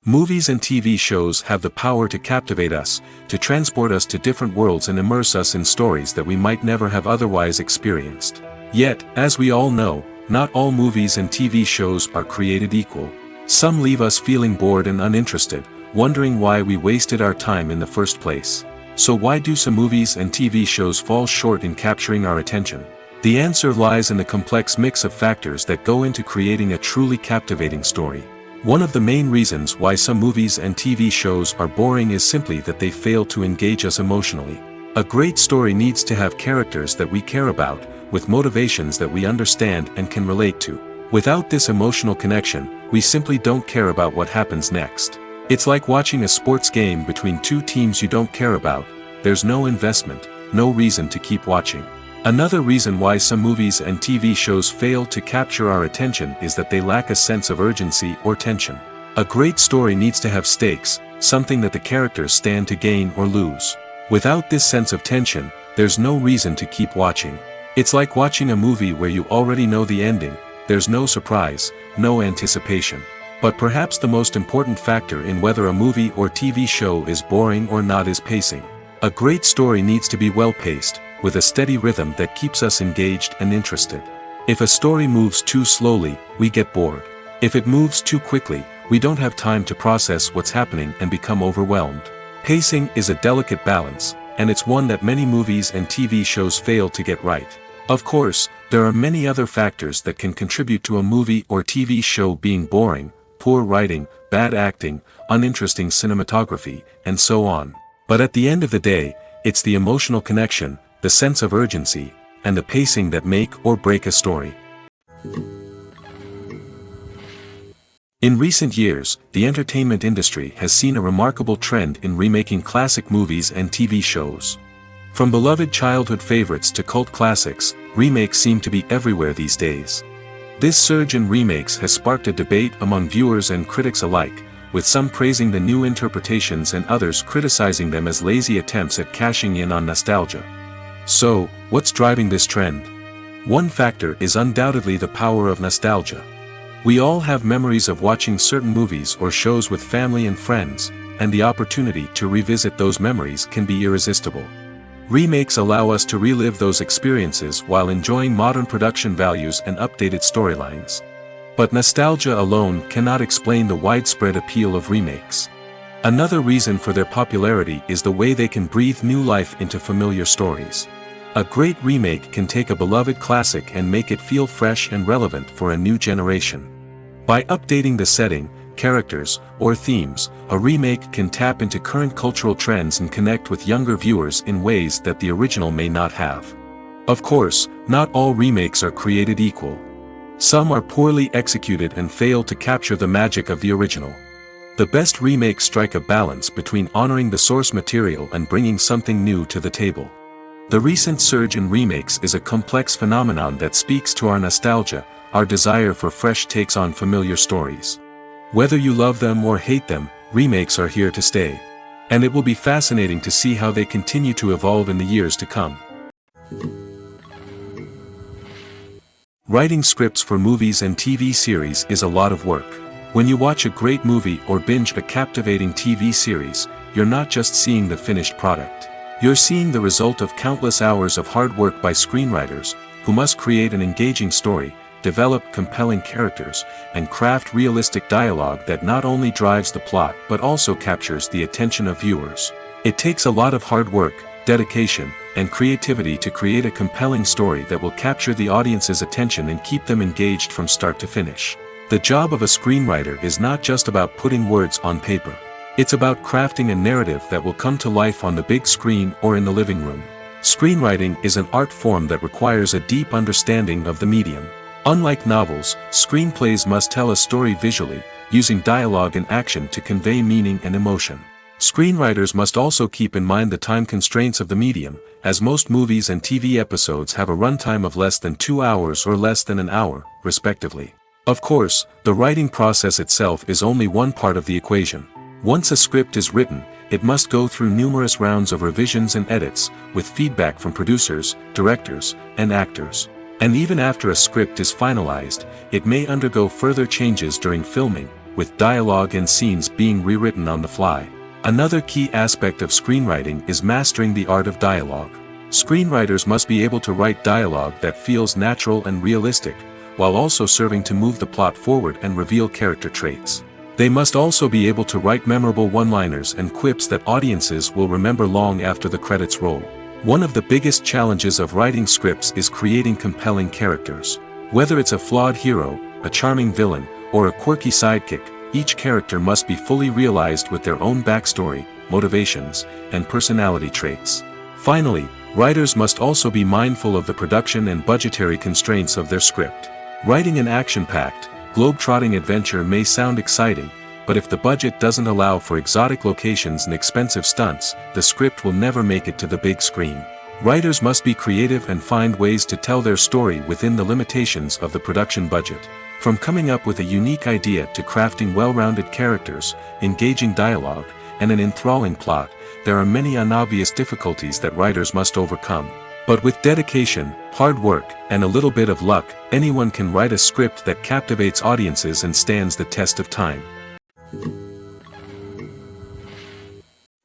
Movies and TV shows have the power to captivate us, to transport us to different worlds and immerse us in stories that we might never have otherwise experienced. Yet, as we all know, not all movies and TV shows are created equal. Some leave us feeling bored and uninterested, wondering why we wasted our time in the first place. So why do some movies and TV shows fall short in capturing our attention? The answer lies in the complex mix of factors that go into creating a truly captivating story. One of the main reasons why some movies and TV shows are boring is simply that they fail to engage us emotionally. A great story needs to have characters that we care about, with motivations that we understand and can relate to. Without this emotional connection, we simply don't care about what happens next. It's like watching a sports game between two teams you don't care about. There's no investment, no reason to keep watching. Another reason why some movies and TV shows fail to capture our attention is that they lack a sense of urgency or tension. A great story needs to have stakes, something that the characters stand to gain or lose. Without this sense of tension, there's no reason to keep watching. It's like watching a movie where you already know the ending. There's no surprise, no anticipation. But perhaps the most important factor in whether a movie or TV show is boring or not is pacing. A great story needs to be well-paced, with a steady rhythm that keeps us engaged and interested. If a story moves too slowly, we get bored. If it moves too quickly, we don't have time to process what's happening and become overwhelmed. Pacing is a delicate balance, and it's one that many movies and TV shows fail to get right. Of course, there are many other factors that can contribute to a movie or TV show being boring: poor writing, bad acting, uninteresting cinematography, and so on. But at the end of the day, it's the emotional connection, the sense of urgency, and the pacing that make or break a story. In recent years, the entertainment industry has seen a remarkable trend in remaking classic movies and TV shows. From beloved childhood favorites to cult classics, remakes seem to be everywhere these days. This surge in remakes has sparked a debate among viewers and critics alike, with some praising the new interpretations and others criticizing them as lazy attempts at cashing in on nostalgia. So, what's driving this trend? One factor is undoubtedly the power of nostalgia. We all have memories of watching certain movies or shows with family and friends, and the opportunity to revisit those memories can be irresistible. Remakes allow us to relive those experiences while enjoying modern production values and updated storylines. But nostalgia alone cannot explain the widespread appeal of remakes. Another reason for their popularity is the way they can breathe new life into familiar stories. A great remake can take a beloved classic and make it feel fresh and relevant for a new generation. By updating the setting, characters, or themes, a remake can tap into current cultural trends and connect with younger viewers in ways that the original may not have. Of course, not all remakes are created equal. Some are poorly executed and fail to capture the magic of the original. The best remakes strike a balance between honoring the source material and bringing something new to the table. The recent surge in remakes is a complex phenomenon that speaks to our nostalgia, our desire for fresh takes on familiar stories. Whether you love them or hate them, remakes are here to stay. And it will be fascinating to see how they continue to evolve in the years to come. Writing scripts for movies and TV series is a lot of work. When you watch a great movie or binge a captivating TV series, you're not just seeing the finished product. You're seeing the result of countless hours of hard work by screenwriters, who must create an engaging story, develop compelling characters, and craft realistic dialogue that not only drives the plot but also captures the attention of viewers. It takes a lot of hard work, dedication, and creativity to create a compelling story that will capture the audience's attention and keep them engaged from start to finish. The job of a screenwriter is not just about putting words on paper. It's about crafting a narrative that will come to life on the big screen or in the living room. Screenwriting is an art form that requires a deep understanding of the medium. Unlike novels, screenplays must tell a story visually, using dialogue and action to convey meaning and emotion. Screenwriters must also keep in mind the time constraints of the medium, as most movies and TV episodes have a runtime of less than 2 hours or less than an hour, respectively. Of course, the writing process itself is only one part of the equation. Once a script is written, it must go through numerous rounds of revisions and edits, with feedback from producers, directors, and actors. And even after a script is finalized, it may undergo further changes during filming, with dialogue and scenes being rewritten on the fly. Another key aspect of screenwriting is mastering the art of dialogue. Screenwriters must be able to write dialogue that feels natural and realistic, while also serving to move the plot forward and reveal character traits. They must also be able to write memorable one-liners and quips that audiences will remember long after the credits roll. One of the biggest challenges of writing scripts is creating compelling characters. Whether it's a flawed hero, a charming villain, or a quirky sidekick, each character must be fully realized with their own backstory, motivations, and personality traits. Finally, writers must also be mindful of the production and budgetary constraints of their script. Writing an action-packed, globe-trotting adventure may sound exciting, but if the budget doesn't allow for exotic locations and expensive stunts, the script will never make it to the big screen. Writers must be creative and find ways to tell their story within the limitations of the production budget. From coming up with a unique idea to crafting well-rounded characters, engaging dialogue, and an enthralling plot, there are many unobvious difficulties that writers must overcome. But with dedication, hard work, and a little bit of luck, anyone can write a script that captivates audiences and stands the test of time.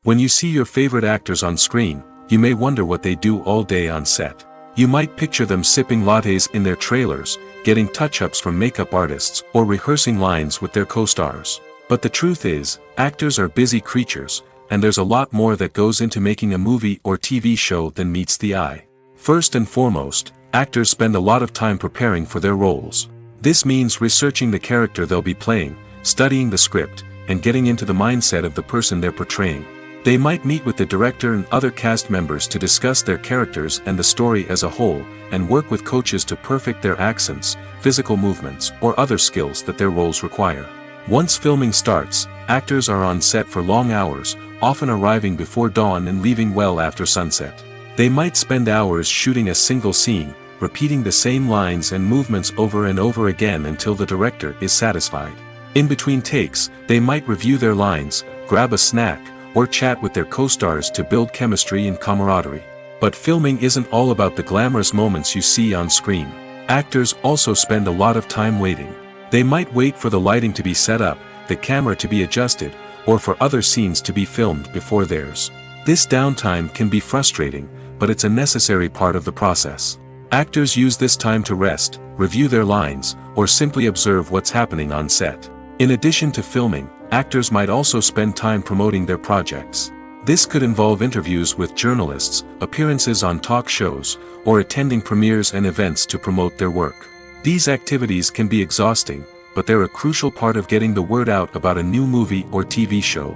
When you see your favorite actors on screen, you may wonder what they do all day on set. You might picture them sipping lattes in their trailers, getting touch-ups from makeup artists, or rehearsing lines with their co-stars. But the truth is, actors are busy creatures, and there's a lot more that goes into making a movie or TV show than meets the eye. First and foremost, actors spend a lot of time preparing for their roles. This means researching the character they'll be playing, studying the script, and getting into the mindset of the person they're portraying. They might meet with the director and other cast members to discuss their characters and the story as a whole, and work with coaches to perfect their accents, physical movements, or other skills that their roles require. Once filming starts, actors are on set for long hours, often arriving before dawn and leaving well after sunset. They might spend hours shooting a single scene, repeating the same lines and movements over and over again until the director is satisfied. In between takes, they might review their lines, grab a snack, or chat with their co-stars to build chemistry and camaraderie. But filming isn't all about the glamorous moments you see on screen. Actors also spend a lot of time waiting. They might wait for the lighting to be set up, the camera to be adjusted, or for other scenes to be filmed before theirs. This downtime can be frustrating, but it's a necessary part of the process. Actors use this time to rest, review their lines, or simply observe what's happening on set. In addition to filming, actors might also spend time promoting their projects. This could involve interviews with journalists, appearances on talk shows, or attending premieres and events to promote their work. These activities can be exhausting, but they're a crucial part of getting the word out about a new movie or TV show.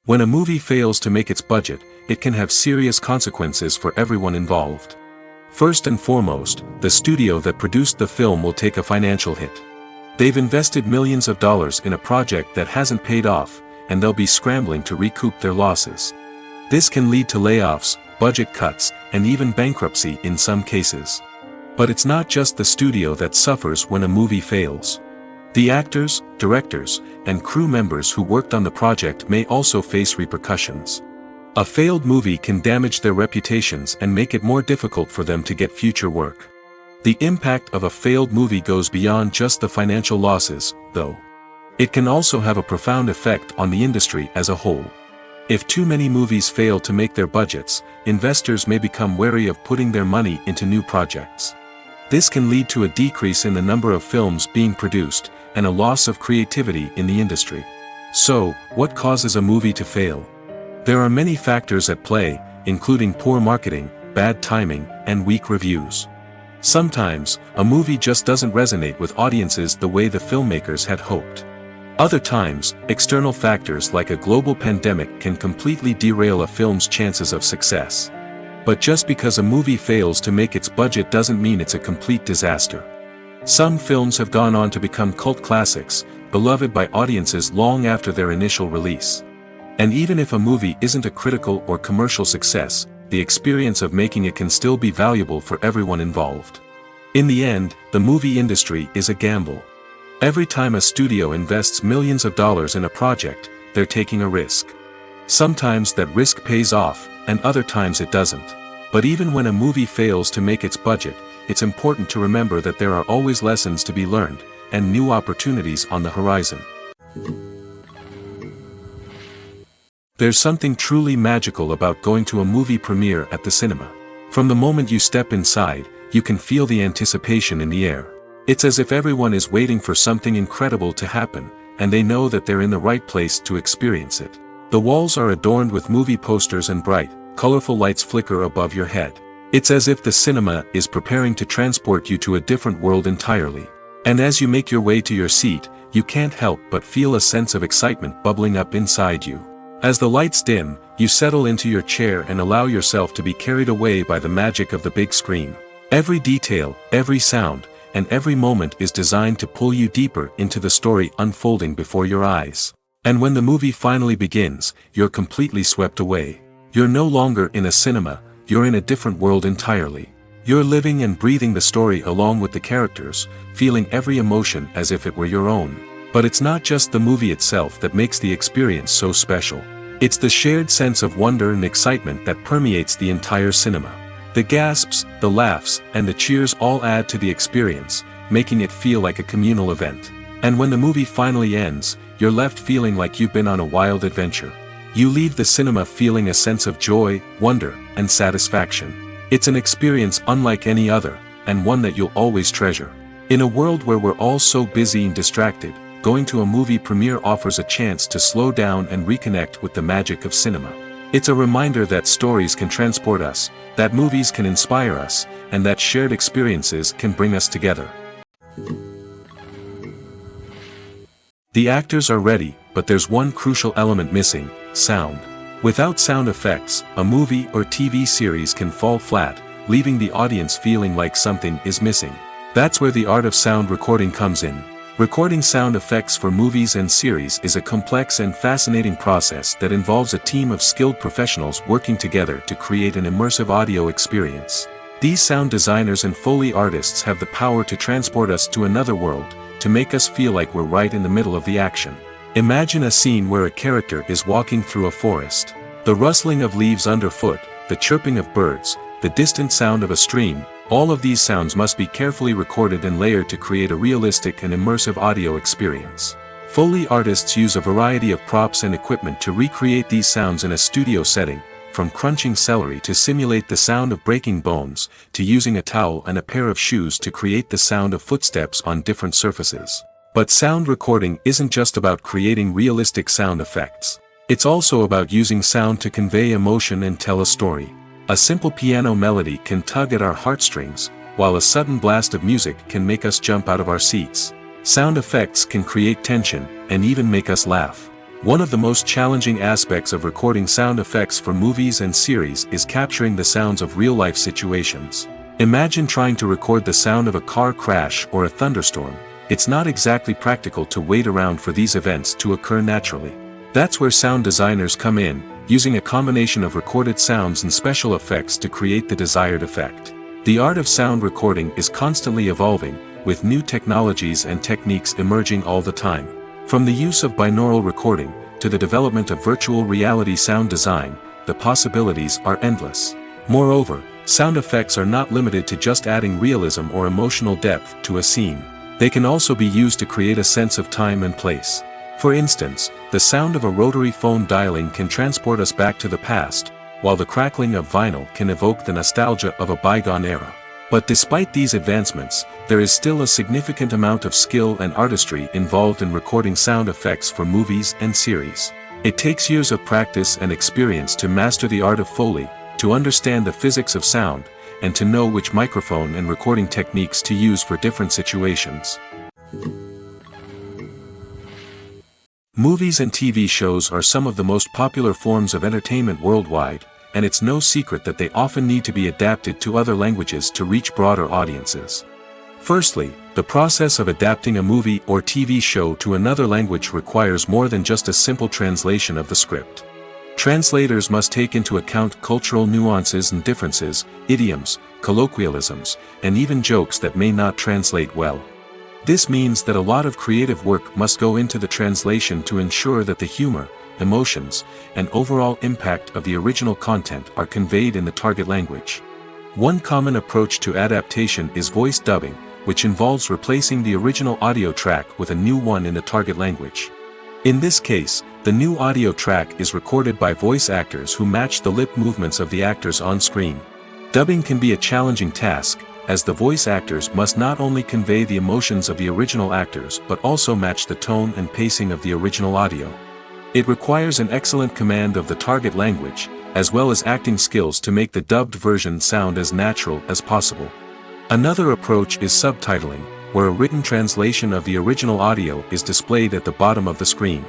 When a movie fails to make its budget, it can have serious consequences for everyone involved. First and foremost, the studio that produced the film will take a financial hit. They've invested millions of dollars in a project that hasn't paid off, and they'll be scrambling to recoup their losses. This can lead to layoffs, budget cuts, and even bankruptcy in some cases. But it's not just the studio that suffers when a movie fails. The actors, directors, and crew members who worked on the project may also face repercussions. A failed movie can damage their reputations and make it more difficult for them to get future work. The impact of a failed movie goes beyond just the financial losses, though. It can also have a profound effect on the industry as a whole. If too many movies fail to make their budgets, investors may become wary of putting their money into new projects. This can lead to a decrease in the number of films being produced, and a loss of creativity in the industry. So, what causes a movie to fail? There are many factors at play, including poor marketing, bad timing, and weak reviews. Sometimes, a movie just doesn't resonate with audiences the way the filmmakers had hoped. Other times, external factors like a global pandemic can completely derail a film's chances of success. But just because a movie fails to make its budget doesn't mean it's a complete disaster. Some films have gone on to become cult classics, beloved by audiences long after their initial release. And even if a movie isn't a critical or commercial success, the experience of making it can still be valuable for everyone involved. In the end, the movie industry is a gamble. Every time a studio invests millions of dollars in a project, they're taking a risk. Sometimes that risk pays off, and other times it doesn't. But even when a movie fails to make its budget, it's important to remember that there are always lessons to be learned, and new opportunities on the horizon. There's something truly magical about going to a movie premiere at the cinema. From the moment you step inside, you can feel the anticipation in the air. It's as if everyone is waiting for something incredible to happen, and they know that they're in the right place to experience it. The walls are adorned with movie posters and bright, colorful lights flicker above your head. It's as if the cinema is preparing to transport you to a different world entirely. And as you make your way to your seat, you can't help but feel a sense of excitement bubbling up inside you. As the lights dim, you settle into your chair and allow yourself to be carried away by the magic of the big screen. Every detail, every sound, and every moment is designed to pull you deeper into the story unfolding before your eyes. And when the movie finally begins, you're completely swept away. You're no longer in a cinema, you're in a different world entirely. You're living and breathing the story along with the characters, feeling every emotion as if it were your own. But it's not just the movie itself that makes the experience so special. It's the shared sense of wonder and excitement that permeates the entire cinema. The gasps, the laughs, and the cheers all add to the experience, making it feel like a communal event. And when the movie finally ends, you're left feeling like you've been on a wild adventure. You leave the cinema feeling a sense of joy, wonder, and satisfaction. It's an experience unlike any other, and one that you'll always treasure. In a world where we're all so busy and distracted, going to a movie premiere offers a chance to slow down and reconnect with the magic of cinema. It's a reminder that stories can transport us, that movies can inspire us, and that shared experiences can bring us together. The actors are ready, but there's one crucial element missing: sound. Without sound effects, a movie or TV series can fall flat, leaving the audience feeling like something is missing. That's where the art of sound recording comes in. Recording sound effects for movies and series is a complex and fascinating process that involves a team of skilled professionals working together to create an immersive audio experience. These sound designers and Foley artists have the power to transport us to another world, to make us feel like we're right in the middle of the action. Imagine a scene where a character is walking through a forest. The rustling of leaves underfoot, the chirping of birds, the distant sound of a stream, all of these sounds must be carefully recorded and layered to create a realistic and immersive audio experience. Foley artists use a variety of props and equipment to recreate these sounds in a studio setting, from crunching celery to simulate the sound of breaking bones, to using a towel and a pair of shoes to create the sound of footsteps on different surfaces. But sound recording isn't just about creating realistic sound effects. It's also about using sound to convey emotion and tell a story. A simple piano melody can tug at our heartstrings, while a sudden blast of music can make us jump out of our seats. Sound effects can create tension, and even make us laugh. One of the most challenging aspects of recording sound effects for movies and series is capturing the sounds of real-life situations. Imagine trying to record the sound of a car crash or a thunderstorm. It's not exactly practical to wait around for these events to occur naturally. That's where sound designers come in, using a combination of recorded sounds and special effects to create the desired effect. The art of sound recording is constantly evolving, with new technologies and techniques emerging all the time. From the use of binaural recording, to the development of virtual reality sound design, the possibilities are endless. Moreover, sound effects are not limited to just adding realism or emotional depth to a scene. They can also be used to create a sense of time and place. For instance, the sound of a rotary phone dialing can transport us back to the past, while the crackling of vinyl can evoke the nostalgia of a bygone era. But despite these advancements, there is still a significant amount of skill and artistry involved in recording sound effects for movies and series. It takes years of practice and experience to master the art of Foley, to understand the physics of sound, and to know which microphone and recording techniques to use for different situations. Movies and TV shows are some of the most popular forms of entertainment worldwide, and it's no secret that they often need to be adapted to other languages to reach broader audiences. Firstly, the process of adapting a movie or TV show to another language requires more than just a simple translation of the script. Translators must take into account cultural nuances and differences, idioms, colloquialisms, and even jokes that may not translate well. This means that a lot of creative work must go into the translation to ensure that the humor, emotions, and overall impact of the original content are conveyed in the target language. One common approach to adaptation is voice dubbing, which involves replacing the original audio track with a new one in the target language. In this case, the new audio track is recorded by voice actors who match the lip movements of the actors on screen. Dubbing can be a challenging task, as the voice actors must not only convey the emotions of the original actors but also match the tone and pacing of the original audio. It requires an excellent command of the target language, as well as acting skills to make the dubbed version sound as natural as possible. Another approach is subtitling, where a written translation of the original audio is displayed at the bottom of the screen.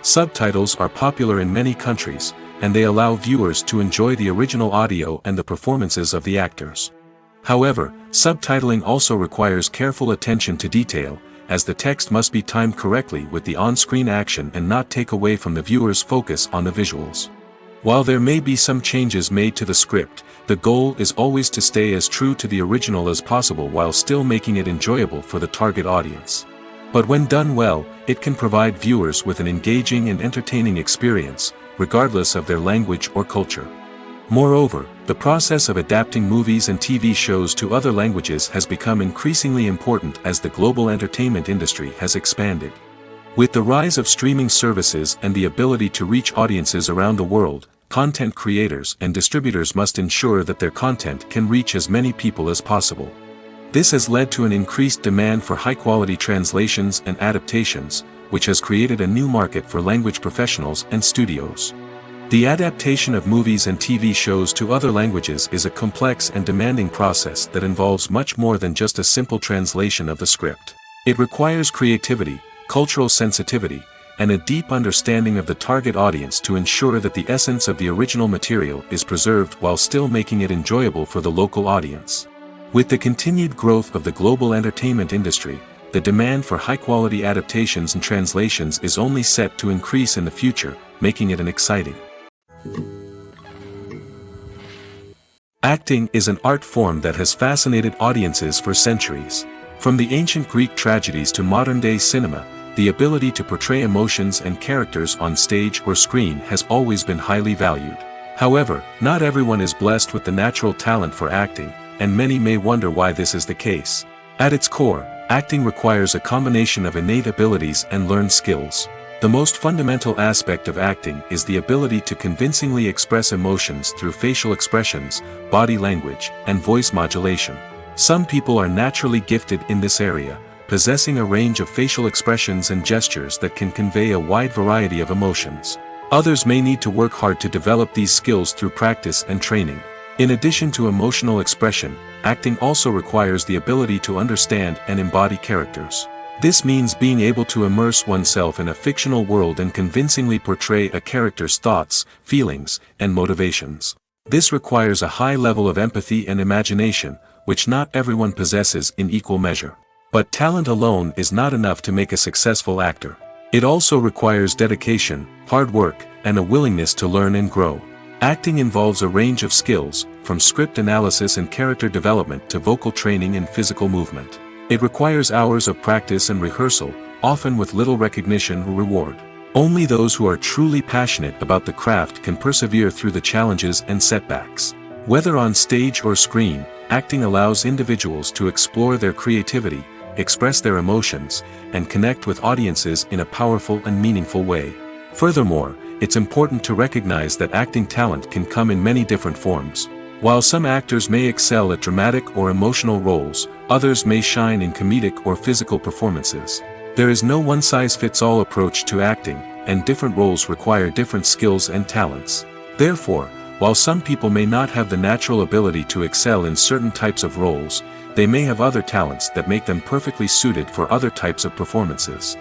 Subtitles are popular in many countries, and they allow viewers to enjoy the original audio and the performances of the actors. However, subtitling also requires careful attention to detail, as the text must be timed correctly with the on-screen action and not take away from the viewer's focus on the visuals. While there may be some changes made to the script, the goal is always to stay as true to the original as possible while still making it enjoyable for the target audience. But when done well, it can provide viewers with an engaging and entertaining experience, regardless of their language or culture. Moreover, the process of adapting movies and TV shows to other languages has become increasingly important as the global entertainment industry has expanded. With the rise of streaming services and the ability to reach audiences around the world, content creators and distributors must ensure that their content can reach as many people as possible. This has led to an increased demand for high-quality translations and adaptations, which has created a new market for language professionals and studios. The adaptation of movies and TV shows to other languages is a complex and demanding process that involves much more than just a simple translation of the script. It requires creativity, cultural sensitivity, and a deep understanding of the target audience to ensure that the essence of the original material is preserved while still making it enjoyable for the local audience. With the continued growth of the global entertainment industry, the demand for high-quality adaptations and translations is only set to increase in the future, making it an exciting. Acting is an art form that has fascinated audiences for centuries. From the ancient Greek tragedies to modern-day cinema, the ability to portray emotions and characters on stage or screen has always been highly valued. However, not everyone is blessed with the natural talent for acting, and many may wonder why this is the case. At its core, acting requires a combination of innate abilities and learned skills. The most fundamental aspect of acting is the ability to convincingly express emotions through facial expressions, body language, and voice modulation. Some people are naturally gifted in this area, possessing a range of facial expressions and gestures that can convey a wide variety of emotions. Others may need to work hard to develop these skills through practice and training. In addition to emotional expression, acting also requires the ability to understand and embody characters. This means being able to immerse oneself in a fictional world and convincingly portray a character's thoughts, feelings, and motivations. This requires a high level of empathy and imagination, which not everyone possesses in equal measure. But talent alone is not enough to make a successful actor. It also requires dedication, hard work, and a willingness to learn and grow. Acting involves a range of skills, from script analysis and character development to vocal training and physical movement. It requires hours of practice and rehearsal, often with little recognition or reward. Only those who are truly passionate about the craft can persevere through the challenges and setbacks. Whether on stage or screen, acting allows individuals to explore their creativity, express their emotions, and connect with audiences in a powerful and meaningful way. Furthermore, it's important to recognize that acting talent can come in many different forms. While some actors may excel at dramatic or emotional roles, others may shine in comedic or physical performances. There is no one-size-fits-all approach to acting, and different roles require different skills and talents. Therefore, while some people may not have the natural ability to excel in certain types of roles, they may have other talents that make them perfectly suited for other types of performances.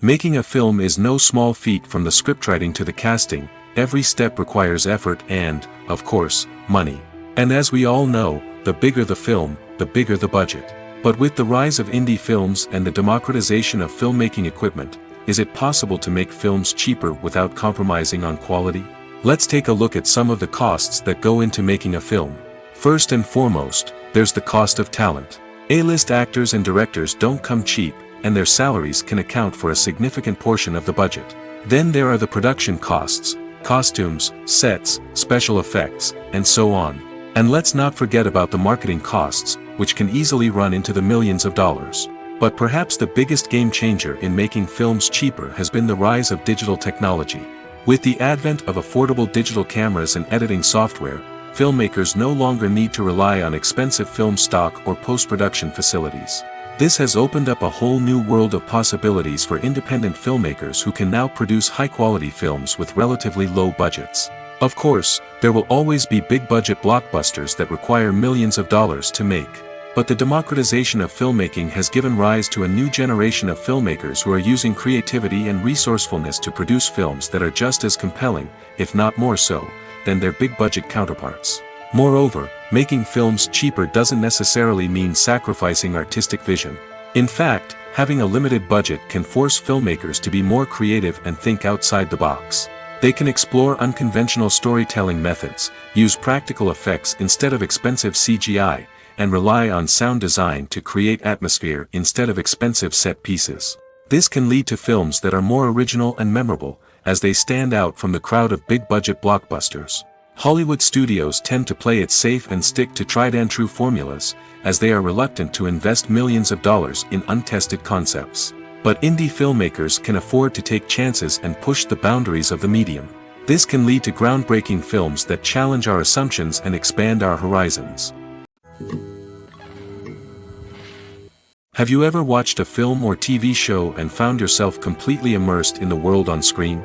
Making a film is no small feat. From the scriptwriting to the casting. Every step requires effort and, of course, money. And as we all know, the bigger the film, the bigger the budget. But with the rise of indie films and the democratization of filmmaking equipment, is it possible to make films cheaper without compromising on quality? Let's take a look at some of the costs that go into making a film. First and foremost, there's the cost of talent. A-list actors and directors don't come cheap, and their salaries can account for a significant portion of the budget. Then there are the production costs. Costumes, sets, special effects, and so on. And let's not forget about the marketing costs, which can easily run into the millions of dollars. But perhaps the biggest game changer in making films cheaper has been the rise of digital technology. With the advent of affordable digital cameras and editing software, filmmakers no longer need to rely on expensive film stock or post-production facilities. This has opened up a whole new world of possibilities for independent filmmakers who can now produce high-quality films with relatively low budgets. Of course, there will always be big-budget blockbusters that require millions of dollars to make. But the democratization of filmmaking has given rise to a new generation of filmmakers who are using creativity and resourcefulness to produce films that are just as compelling, if not more so, than their big-budget counterparts. Moreover, making films cheaper doesn't necessarily mean sacrificing artistic vision. In fact, having a limited budget can force filmmakers to be more creative and think outside the box. They can explore unconventional storytelling methods, use practical effects instead of expensive CGI, and rely on sound design to create atmosphere instead of expensive set pieces. This can lead to films that are more original and memorable, as they stand out from the crowd of big-budget blockbusters. Hollywood studios tend to play it safe and stick to tried-and-true formulas, as they are reluctant to invest millions of dollars in untested concepts. But indie filmmakers can afford to take chances and push the boundaries of the medium. This can lead to groundbreaking films that challenge our assumptions and expand our horizons. Have you ever watched a film or TV show and found yourself completely immersed in the world on screen?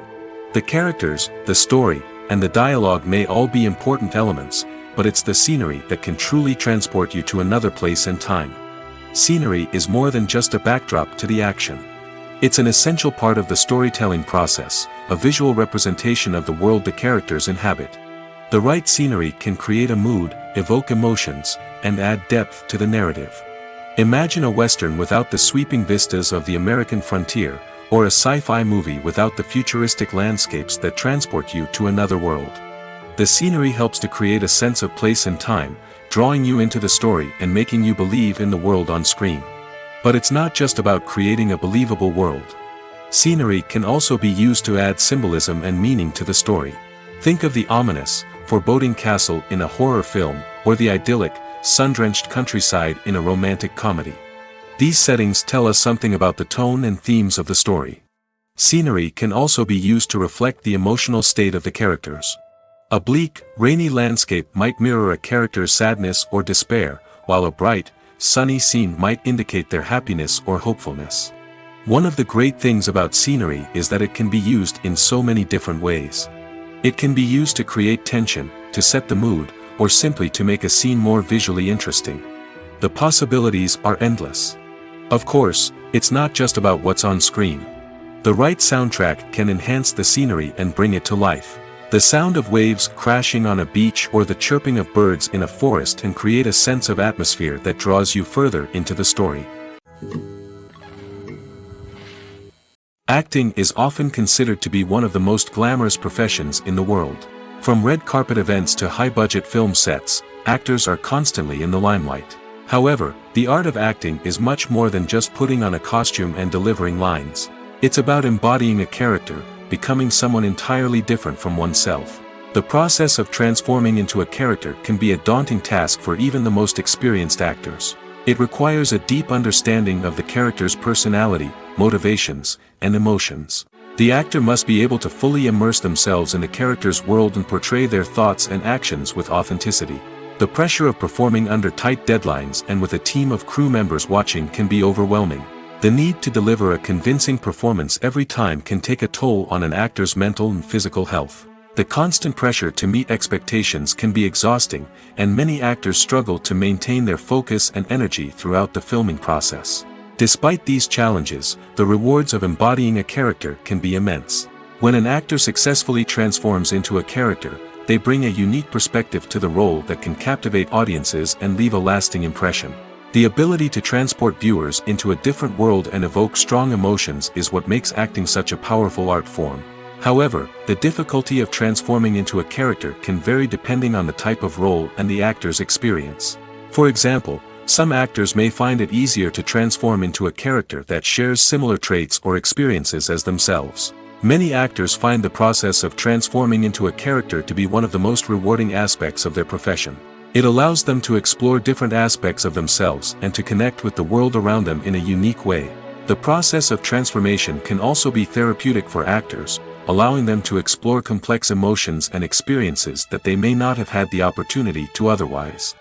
The characters, the story, and the dialogue may all be important elements, but it's the scenery that can truly transport you to another place and time. Scenery is more than just a backdrop to the action. It's an essential part of the storytelling process, a visual representation of the world the characters inhabit. The right scenery can create a mood, evoke emotions, and add depth to the narrative. Imagine a Western without the sweeping vistas of the American frontier, or a sci-fi movie without the futuristic landscapes that transport you to another world. The scenery helps to create a sense of place and time, drawing you into the story and making you believe in the world on screen. But it's not just about creating a believable world. Scenery can also be used to add symbolism and meaning to the story. Think of the ominous, foreboding castle in a horror film, or the idyllic, sun-drenched countryside in a romantic comedy. These settings tell us something about the tone and themes of the story. Scenery can also be used to reflect the emotional state of the characters. A bleak, rainy landscape might mirror a character's sadness or despair, while a bright, sunny scene might indicate their happiness or hopefulness. One of the great things about scenery is that it can be used in so many different ways. It can be used to create tension, to set the mood, or simply to make a scene more visually interesting. The possibilities are endless. Of course, it's not just about what's on screen. The right soundtrack can enhance the scenery and bring it to life. The sound of waves crashing on a beach or the chirping of birds in a forest can create a sense of atmosphere that draws you further into the story. Acting is often considered to be one of the most glamorous professions in the world. From red carpet events to high-budget film sets, actors are constantly in the limelight. However, the art of acting is much more than just putting on a costume and delivering lines. It's about embodying a character, becoming someone entirely different from oneself. The process of transforming into a character can be a daunting task for even the most experienced actors. It requires a deep understanding of the character's personality, motivations, and emotions. The actor must be able to fully immerse themselves in the character's world and portray their thoughts and actions with authenticity. The pressure of performing under tight deadlines and with a team of crew members watching can be overwhelming. The need to deliver a convincing performance every time can take a toll on an actor's mental and physical health. The constant pressure to meet expectations can be exhausting, and many actors struggle to maintain their focus and energy throughout the filming process. Despite these challenges, the rewards of embodying a character can be immense. When an actor successfully transforms into a character, they bring a unique perspective to the role that can captivate audiences and leave a lasting impression. The ability to transport viewers into a different world and evoke strong emotions is what makes acting such a powerful art form. However, the difficulty of transforming into a character can vary depending on the type of role and the actor's experience. For example, some actors may find it easier to transform into a character that shares similar traits or experiences as themselves. Many actors find the process of transforming into a character to be one of the most rewarding aspects of their profession. It allows them to explore different aspects of themselves and to connect with the world around them in a unique way. The process of transformation can also be therapeutic for actors, allowing them to explore complex emotions and experiences that they may not have had the opportunity to otherwise.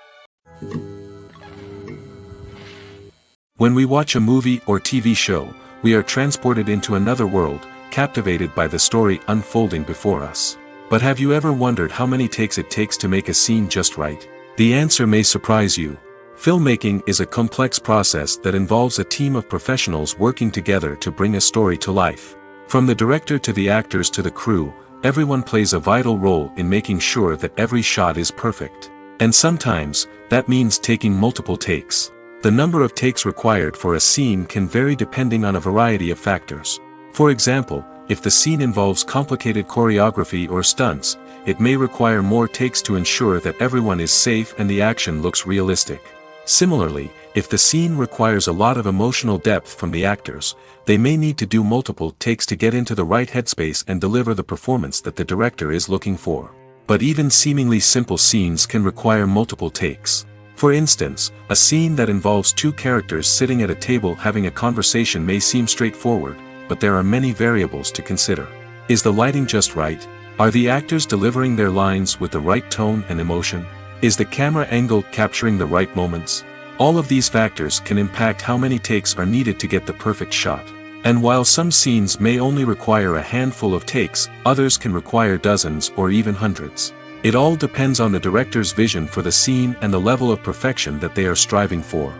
When we watch a movie or TV show, we are transported into another world, captivated by the story unfolding before us. But have you ever wondered how many takes it takes to make a scene just right? The answer may surprise you. Filmmaking is a complex process that involves a team of professionals working together to bring a story to life. From the director to the actors to the crew, everyone plays a vital role in making sure that every shot is perfect. And sometimes, that means taking multiple takes. The number of takes required for a scene can vary depending on a variety of factors. For example, if the scene involves complicated choreography or stunts, it may require more takes to ensure that everyone is safe and the action looks realistic. Similarly, if the scene requires a lot of emotional depth from the actors, they may need to do multiple takes to get into the right headspace and deliver the performance that the director is looking for. But even seemingly simple scenes can require multiple takes. For instance, a scene that involves two characters sitting at a table having a conversation may seem straightforward, but there are many variables to consider. Is the lighting just right? Are the actors delivering their lines with the right tone and emotion? Is the camera angle capturing the right moments? All of these factors can impact how many takes are needed to get the perfect shot. And while some scenes may only require a handful of takes, others can require dozens or even hundreds. It all depends on the director's vision for the scene and the level of perfection that they are striving for.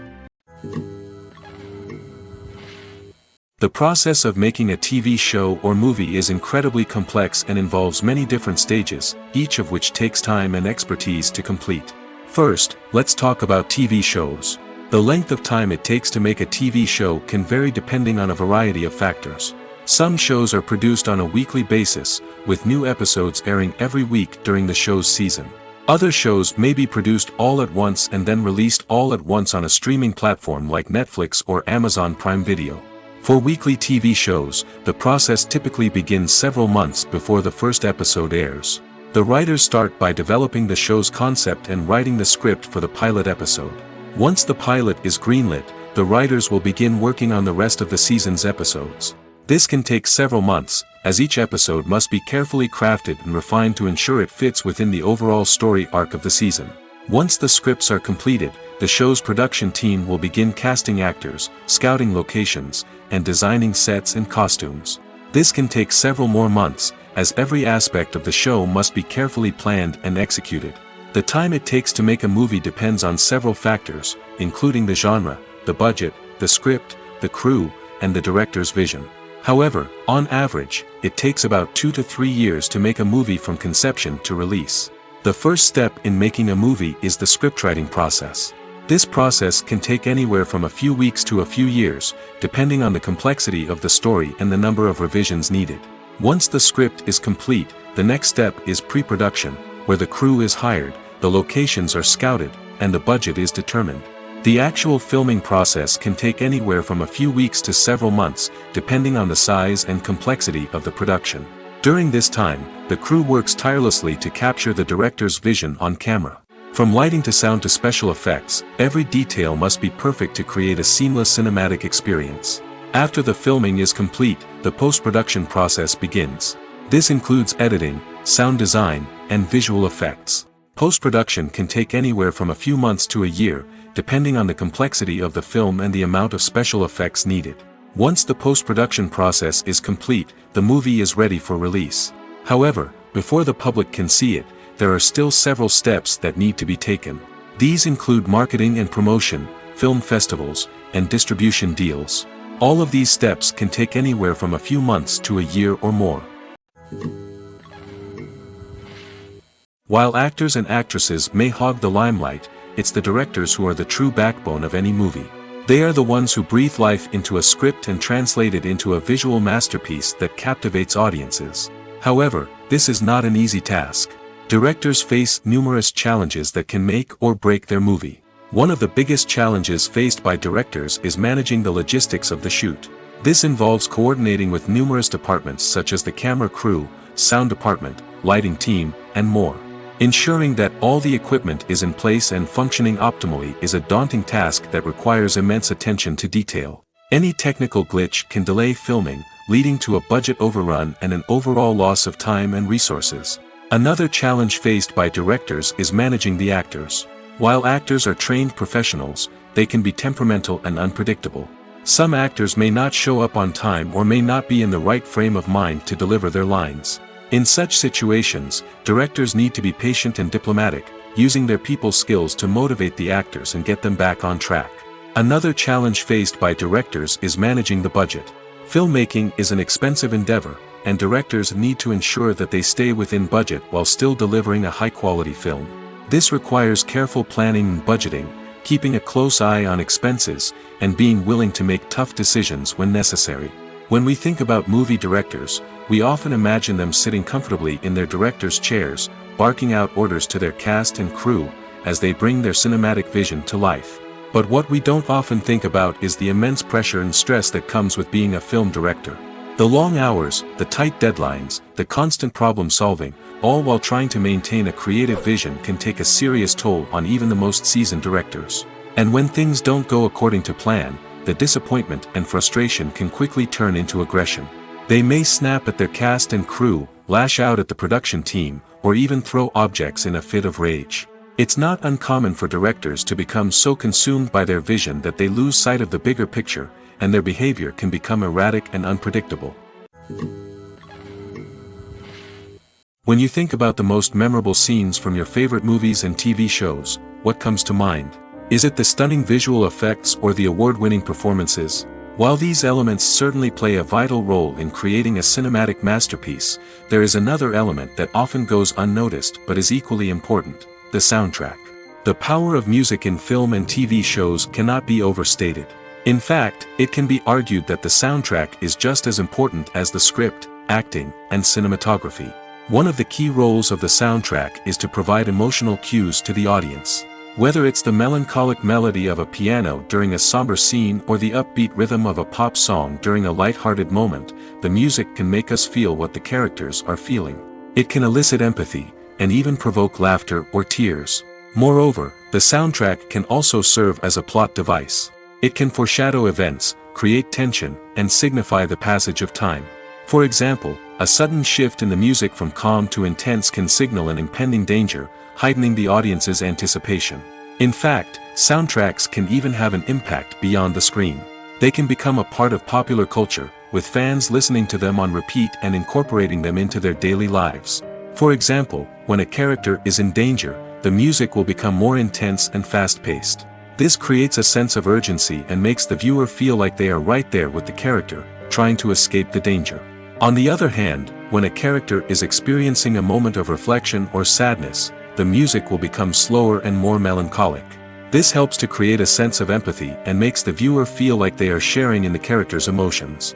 The process of making a TV show or movie is incredibly complex and involves many different stages, each of which takes time and expertise to complete. First, let's talk about TV shows. The length of time it takes to make a TV show can vary depending on a variety of factors. Some shows are produced on a weekly basis, with new episodes airing every week during the show's season. Other shows may be produced all at once and then released all at once on a streaming platform like Netflix or Amazon Prime Video. For weekly TV shows, the process typically begins several months before the first episode airs. The writers start by developing the show's concept and writing the script for the pilot episode. Once the pilot is greenlit, the writers will begin working on the rest of the season's episodes. This can take several months, as each episode must be carefully crafted and refined to ensure it fits within the overall story arc of the season. Once the scripts are completed, the show's production team will begin casting actors, scouting locations, and designing sets and costumes. This can take several more months, as every aspect of the show must be carefully planned and executed. The time it takes to make a movie depends on several factors, including the genre, the budget, the script, the crew, and the director's vision. However, on average, it takes about 2 to 3 years to make a movie from conception to release. The first step in making a movie is the scriptwriting process. This process can take anywhere from a few weeks to a few years, depending on the complexity of the story and the number of revisions needed. Once the script is complete, the next step is pre-production, where the crew is hired, the locations are scouted, and the budget is determined. The actual filming process can take anywhere from a few weeks to several months, depending on the size and complexity of the production. During this time, the crew works tirelessly to capture the director's vision on camera. From lighting to sound to special effects, every detail must be perfect to create a seamless cinematic experience. After the filming is complete, the post-production process begins. This includes editing, sound design, and visual effects. Post-production can take anywhere from a few months to a year, depending on the complexity of the film and the amount of special effects needed. Once the post-production process is complete, the movie is ready for release. However, before the public can see it, there are still several steps that need to be taken. These include marketing and promotion, film festivals, and distribution deals. All of these steps can take anywhere from a few months to a year or more. While actors and actresses may hog the limelight, it's the directors who are the true backbone of any movie. They are the ones who breathe life into a script and translate it into a visual masterpiece that captivates audiences. However, this is not an easy task. Directors face numerous challenges that can make or break their movie. One of the biggest challenges faced by directors is managing the logistics of the shoot. This involves coordinating with numerous departments such as the camera crew, sound department, lighting team, and more. Ensuring that all the equipment is in place and functioning optimally is a daunting task that requires immense attention to detail. Any technical glitch can delay filming, leading to a budget overrun and an overall loss of time and resources. Another challenge faced by directors is managing the actors. While actors are trained professionals, they can be temperamental and unpredictable. Some actors may not show up on time or may not be in the right frame of mind to deliver their lines. In such situations, directors need to be patient and diplomatic, using their people skills to motivate the actors and get them back on track. Another challenge faced by directors is managing the budget. Filmmaking is an expensive endeavor, and directors need to ensure that they stay within budget while still delivering a high-quality film. This requires careful planning and budgeting, keeping a close eye on expenses, and being willing to make tough decisions when necessary. When we think about movie directors, we often imagine them sitting comfortably in their director's chairs, barking out orders to their cast and crew, as they bring their cinematic vision to life. But what we don't often think about is the immense pressure and stress that comes with being a film director. The long hours, the tight deadlines, the constant problem solving, all while trying to maintain a creative vision can take a serious toll on even the most seasoned directors. And when things don't go according to plan, the disappointment and frustration can quickly turn into aggression. They may snap at their cast and crew, lash out at the production team, or even throw objects in a fit of rage. It's not uncommon for directors to become so consumed by their vision that they lose sight of the bigger picture, and their behavior can become erratic and unpredictable. When you think about the most memorable scenes from your favorite movies and TV shows, what comes to mind? Is it the stunning visual effects or the award-winning performances? While these elements certainly play a vital role in creating a cinematic masterpiece, there is another element that often goes unnoticed but is equally important: the soundtrack. The power of music in film and TV shows cannot be overstated. In fact, it can be argued that the soundtrack is just as important as the script, acting, and cinematography. One of the key roles of the soundtrack is to provide emotional cues to the audience. Whether it's the melancholic melody of a piano during a somber scene or the upbeat rhythm of a pop song during a light-hearted moment, the music can make us feel what the characters are feeling. It can elicit empathy, and even provoke laughter or tears. Moreover, the soundtrack can also serve as a plot device. It can foreshadow events, create tension, and signify the passage of time. For example, a sudden shift in the music from calm to intense can signal an impending danger, heightening the audience's anticipation. In fact, soundtracks can even have an impact beyond the screen. They can become a part of popular culture, with fans listening to them on repeat and incorporating them into their daily lives. For example, when a character is in danger, the music will become more intense and fast-paced. This creates a sense of urgency and makes the viewer feel like they are right there with the character, trying to escape the danger. On the other hand, when a character is experiencing a moment of reflection or sadness, the music will become slower and more melancholic. This helps to create a sense of empathy and makes the viewer feel like they are sharing in the character's emotions.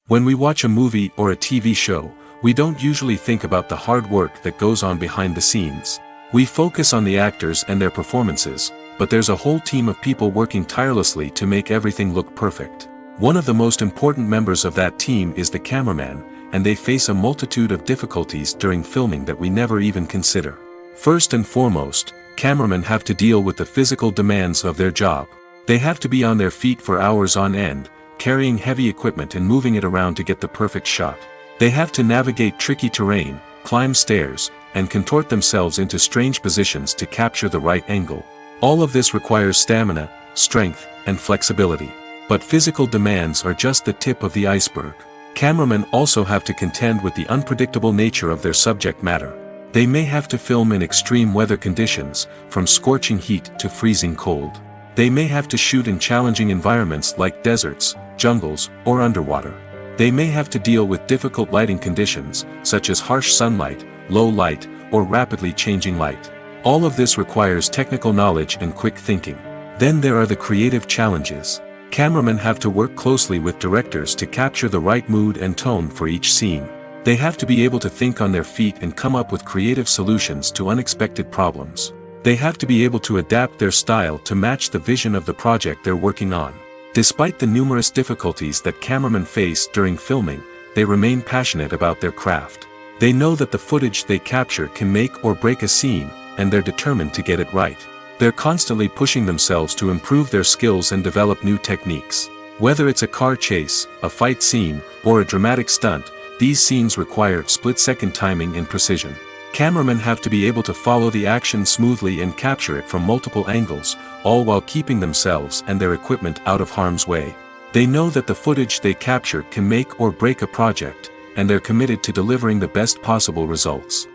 When we watch a movie or a TV show, we don't usually think about the hard work that goes on behind the scenes. We focus on the actors and their performances, but there's a whole team of people working tirelessly to make everything look perfect. One of the most important members of that team is the cameraman, and they face a multitude of difficulties during filming that we never even consider. First and foremost, cameramen have to deal with the physical demands of their job. They have to be on their feet for hours on end, carrying heavy equipment and moving it around to get the perfect shot. They have to navigate tricky terrain, climb stairs, and contort themselves into strange positions to capture the right angle. All of this requires stamina, strength, and flexibility. But physical demands are just the tip of the iceberg. Cameramen also have to contend with the unpredictable nature of their subject matter. They may have to film in extreme weather conditions, from scorching heat to freezing cold. They may have to shoot in challenging environments like deserts, jungles, or underwater. They may have to deal with difficult lighting conditions, such as harsh sunlight, low light, or rapidly changing light. All of this requires technical knowledge and quick thinking. Then there are the creative challenges. Cameramen have to work closely with directors to capture the right mood and tone for each scene. They have to be able to think on their feet and come up with creative solutions to unexpected problems. They have to be able to adapt their style to match the vision of the project they're working on. Despite the numerous difficulties that cameramen face during filming, they remain passionate about their craft. They know that the footage they capture can make or break a scene, and they're determined to get it right. They're constantly pushing themselves to improve their skills and develop new techniques. Whether it's a car chase, a fight scene, or a dramatic stunt, these scenes require split-second timing and precision. Cameramen have to be able to follow the action smoothly and capture it from multiple angles, all while keeping themselves and their equipment out of harm's way. They know that the footage they capture can make or break a project, and they're committed to delivering the best possible results.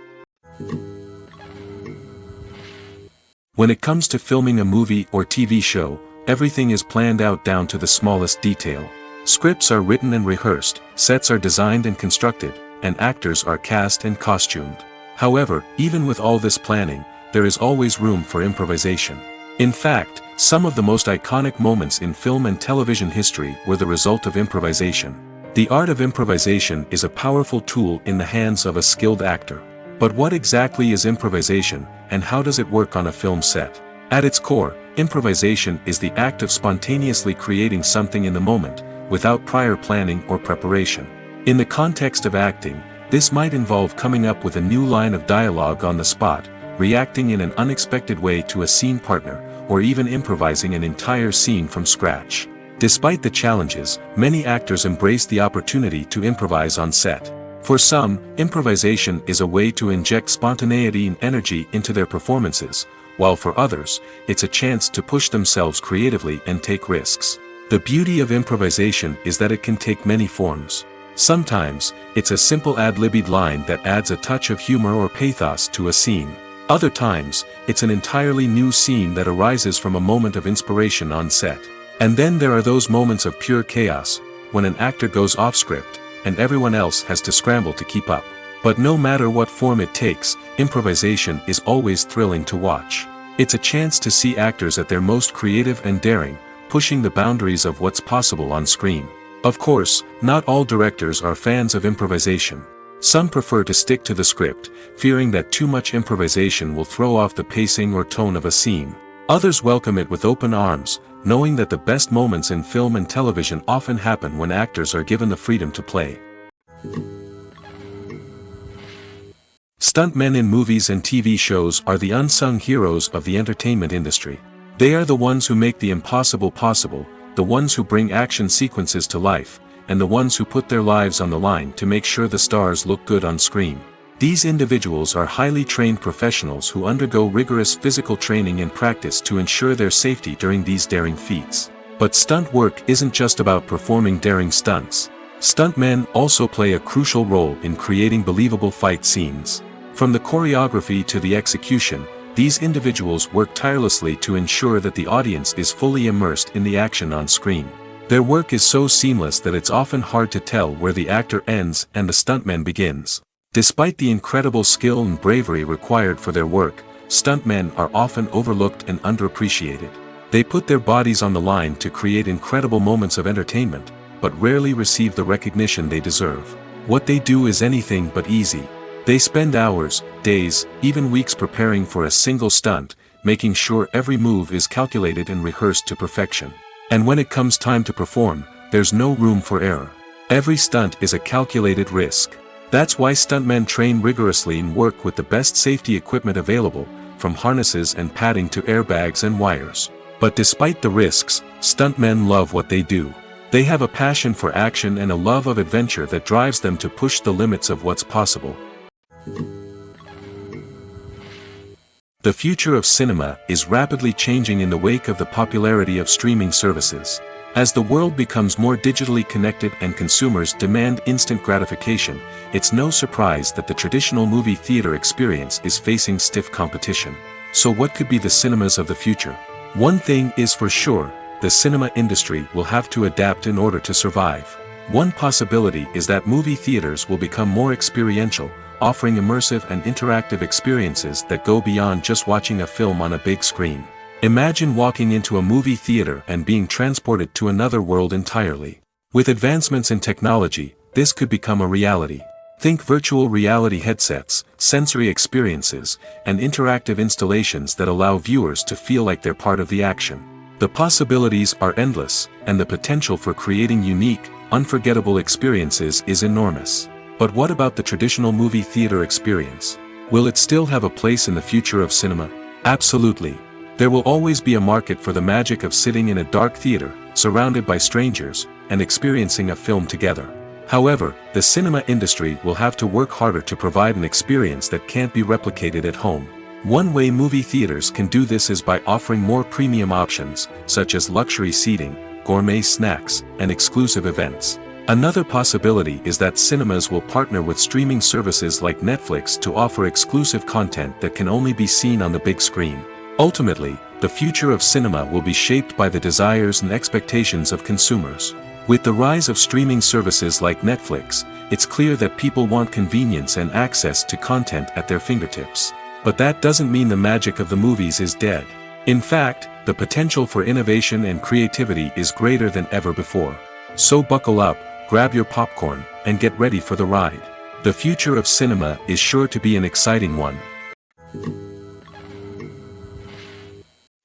When it comes to filming a movie or TV show, everything is planned out down to the smallest detail. Scripts are written and rehearsed, sets are designed and constructed, and actors are cast and costumed. However, even with all this planning, there is always room for improvisation. In fact, some of the most iconic moments in film and television history were the result of improvisation. The art of improvisation is a powerful tool in the hands of a skilled actor. But what exactly is improvisation, and how does it work on a film set? At its core, improvisation is the act of spontaneously creating something in the moment, without prior planning or preparation. In the context of acting, this might involve coming up with a new line of dialogue on the spot, reacting in an unexpected way to a scene partner, or even improvising an entire scene from scratch. Despite the challenges, many actors embrace the opportunity to improvise on set. For some, improvisation is a way to inject spontaneity and energy into their performances, while for others, it's a chance to push themselves creatively and take risks. The beauty of improvisation is that it can take many forms. Sometimes, it's a simple ad-libbed line that adds a touch of humor or pathos to a scene. Other times, it's an entirely new scene that arises from a moment of inspiration on set. And then there are those moments of pure chaos, when an actor goes off script, and everyone else has to scramble to keep up. But no matter what form it takes, improvisation is always thrilling to watch. It's a chance to see actors at their most creative and daring, pushing the boundaries of what's possible on screen. Of course, not all directors are fans of improvisation. Some prefer to stick to the script, fearing that too much improvisation will throw off the pacing or tone of a scene. Others welcome it with open arms, knowing that the best moments in film and television often happen when actors are given the freedom to play. Stuntmen in movies and TV shows are the unsung heroes of the entertainment industry. They are the ones who make the impossible possible, the ones who bring action sequences to life, and the ones who put their lives on the line to make sure the stars look good on screen. These individuals are highly trained professionals who undergo rigorous physical training and practice to ensure their safety during these daring feats. But stunt work isn't just about performing daring stunts. Stuntmen also play a crucial role in creating believable fight scenes. From the choreography to the execution, these individuals work tirelessly to ensure that the audience is fully immersed in the action on screen. Their work is so seamless that it's often hard to tell where the actor ends and the stuntman begins. Despite the incredible skill and bravery required for their work, stuntmen are often overlooked and underappreciated. They put their bodies on the line to create incredible moments of entertainment, but rarely receive the recognition they deserve. What they do is anything but easy. They spend hours, days, even weeks preparing for a single stunt, making sure every move is calculated and rehearsed to perfection. And when it comes time to perform, there's no room for error. Every stunt is a calculated risk. That's why stuntmen train rigorously and work with the best safety equipment available, from harnesses and padding to airbags and wires. But despite the risks, stuntmen love what they do. They have a passion for action and a love of adventure that drives them to push the limits of what's possible. The future of cinema is rapidly changing in the wake of the popularity of streaming services. As the world becomes more digitally connected and consumers demand instant gratification, it's no surprise that the traditional movie theater experience is facing stiff competition. So what could be the cinemas of the future? One thing is for sure, the cinema industry will have to adapt in order to survive. One possibility is that movie theaters will become more experiential, offering immersive and interactive experiences that go beyond just watching a film on a big screen. Imagine walking into a movie theater and being transported to another world entirely. With advancements in technology, this could become a reality. Think virtual reality headsets, sensory experiences, and interactive installations that allow viewers to feel like they're part of the action. The possibilities are endless, and the potential for creating unique, unforgettable experiences is enormous. But what about the traditional movie theater experience? Will it still have a place in the future of cinema? Absolutely. There will always be a market for the magic of sitting in a dark theater, surrounded by strangers, and experiencing a film together. However, the cinema industry will have to work harder to provide an experience that can't be replicated at home. One way movie theaters can do this is by offering more premium options, such as luxury seating, gourmet snacks, and exclusive events. Another possibility is that cinemas will partner with streaming services like Netflix to offer exclusive content that can only be seen on the big screen. Ultimately, the future of cinema will be shaped by the desires and expectations of consumers. With the rise of streaming services like Netflix, it's clear that people want convenience and access to content at their fingertips. But that doesn't mean the magic of the movies is dead. In fact, the potential for innovation and creativity is greater than ever before. So buckle up, grab your popcorn, and get ready for the ride. The future of cinema is sure to be an exciting one.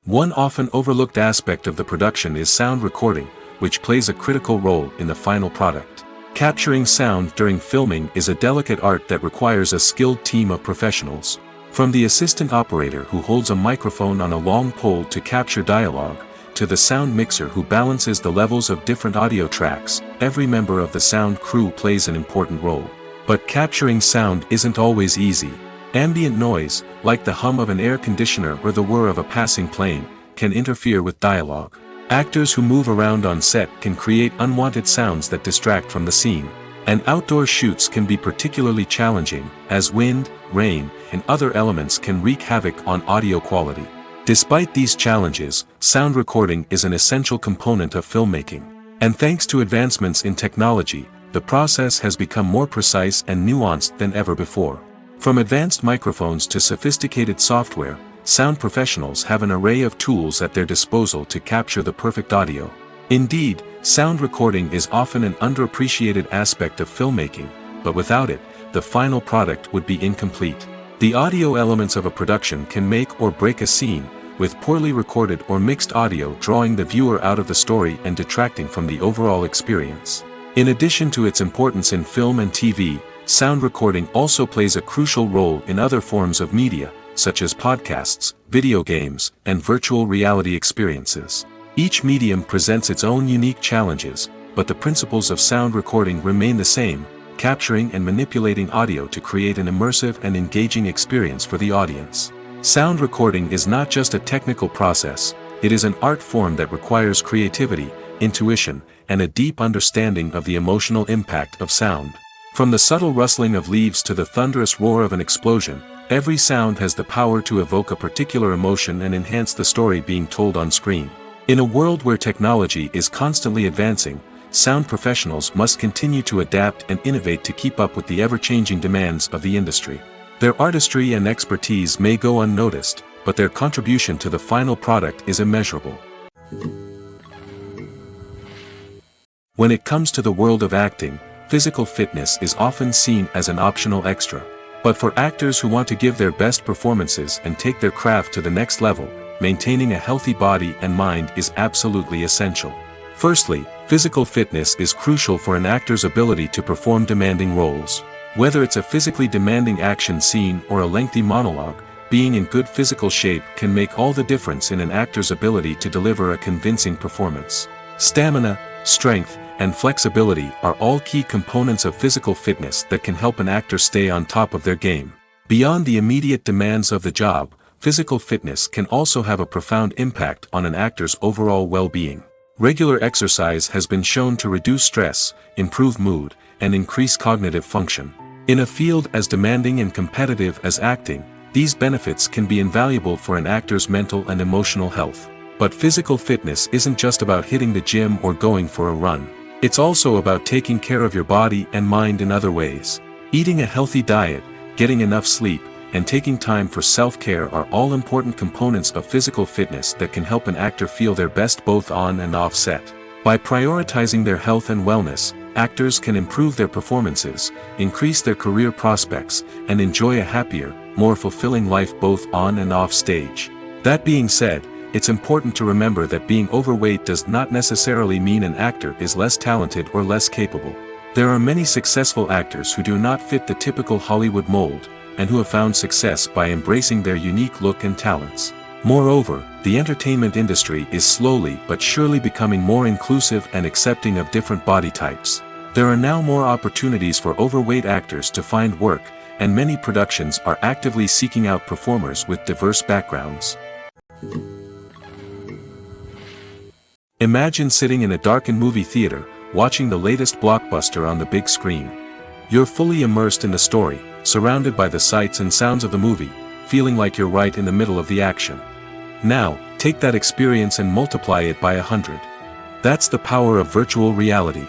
One often overlooked aspect of the production is sound recording, which plays a critical role in the final product. Capturing sound during filming is a delicate art that requires a skilled team of professionals. From the assistant operator who holds a microphone on a long pole to capture dialogue, to the sound mixer who balances the levels of different audio tracks, every member of the sound crew plays an important role. But capturing sound isn't always easy. Ambient noise, like the hum of an air conditioner or the whir of a passing plane, can interfere with dialogue. Actors who move around on set can create unwanted sounds that distract from the scene. And outdoor shoots can be particularly challenging, as wind, rain, and other elements can wreak havoc on audio quality. Despite these challenges, sound recording is an essential component of filmmaking. And thanks to advancements in technology, the process has become more precise and nuanced than ever before. From advanced microphones to sophisticated software, sound professionals have an array of tools at their disposal to capture the perfect audio. Indeed, sound recording is often an underappreciated aspect of filmmaking, but without it, the final product would be incomplete. The audio elements of a production can make or break a scene, with poorly recorded or mixed audio drawing the viewer out of the story and detracting from the overall experience. In addition to its importance in film and TV, sound recording also plays a crucial role in other forms of media, such as podcasts, video games, and virtual reality experiences. Each medium presents its own unique challenges, but the principles of sound recording remain the same: capturing and manipulating audio to create an immersive and engaging experience for the audience. Sound recording is not just a technical process, it is an art form that requires creativity, intuition, and a deep understanding of the emotional impact of sound. From the subtle rustling of leaves to the thunderous roar of an explosion, every sound has the power to evoke a particular emotion and enhance the story being told on screen. In a world where technology is constantly advancing, sound professionals must continue to adapt and innovate to keep up with the ever-changing demands of the industry. Their artistry and expertise may go unnoticed, but their contribution to the final product is immeasurable. When it comes to the world of acting, physical fitness is often seen as an optional extra. But for actors who want to give their best performances and take their craft to the next level, maintaining a healthy body and mind is absolutely essential. Firstly, physical fitness is crucial for an actor's ability to perform demanding roles. Whether it's a physically demanding action scene or a lengthy monologue, being in good physical shape can make all the difference in an actor's ability to deliver a convincing performance. Stamina, strength, and flexibility are all key components of physical fitness that can help an actor stay on top of their game. Beyond the immediate demands of the job, physical fitness can also have a profound impact on an actor's overall well-being. Regular exercise has been shown to reduce stress, improve mood, and increase cognitive function. In a field as demanding and competitive as acting, these benefits can be invaluable for an actor's mental and emotional health. But physical fitness isn't just about hitting the gym or going for a run. It's also about taking care of your body and mind in other ways. Eating a healthy diet, getting enough sleep, and taking time for self-care are all important components of physical fitness that can help an actor feel their best both on and off set. By prioritizing their health and wellness, actors can improve their performances, increase their career prospects, and enjoy a happier, more fulfilling life both on and off stage. That being said, it's important to remember that being overweight does not necessarily mean an actor is less talented or less capable. There are many successful actors who do not fit the typical Hollywood mold, and who have found success by embracing their unique look and talents. Moreover, the entertainment industry is slowly but surely becoming more inclusive and accepting of different body types. There are now more opportunities for overweight actors to find work, and many productions are actively seeking out performers with diverse backgrounds. Imagine sitting in a darkened movie theater, watching the latest blockbuster on the big screen. You're fully immersed in the story, surrounded by the sights and sounds of the movie, feeling like you're right in the middle of the action. Now, take that experience and multiply it by 100. That's the power of virtual reality.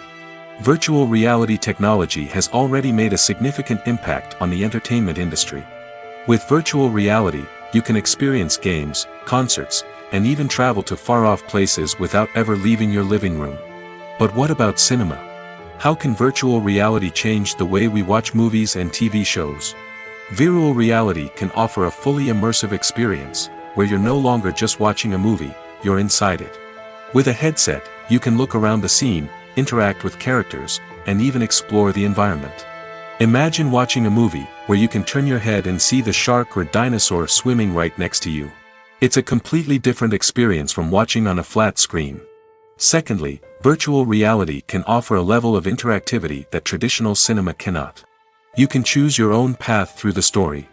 Virtual reality technology has already made a significant impact on the entertainment industry. With virtual reality, you can experience games, concerts, and even travel to far-off places without ever leaving your living room. But what about cinema? How can virtual reality change the way we watch movies and TV shows? Virtual reality can offer a fully immersive experience, where you're no longer just watching a movie, you're inside it. With a headset, you can look around the scene, interact with characters, and even explore the environment. Imagine watching a movie, where you can turn your head and see the shark or dinosaur swimming right next to you. It's a completely different experience from watching on a flat screen. Secondly, virtual reality can offer a level of interactivity that traditional cinema cannot. You can choose your own path through the story.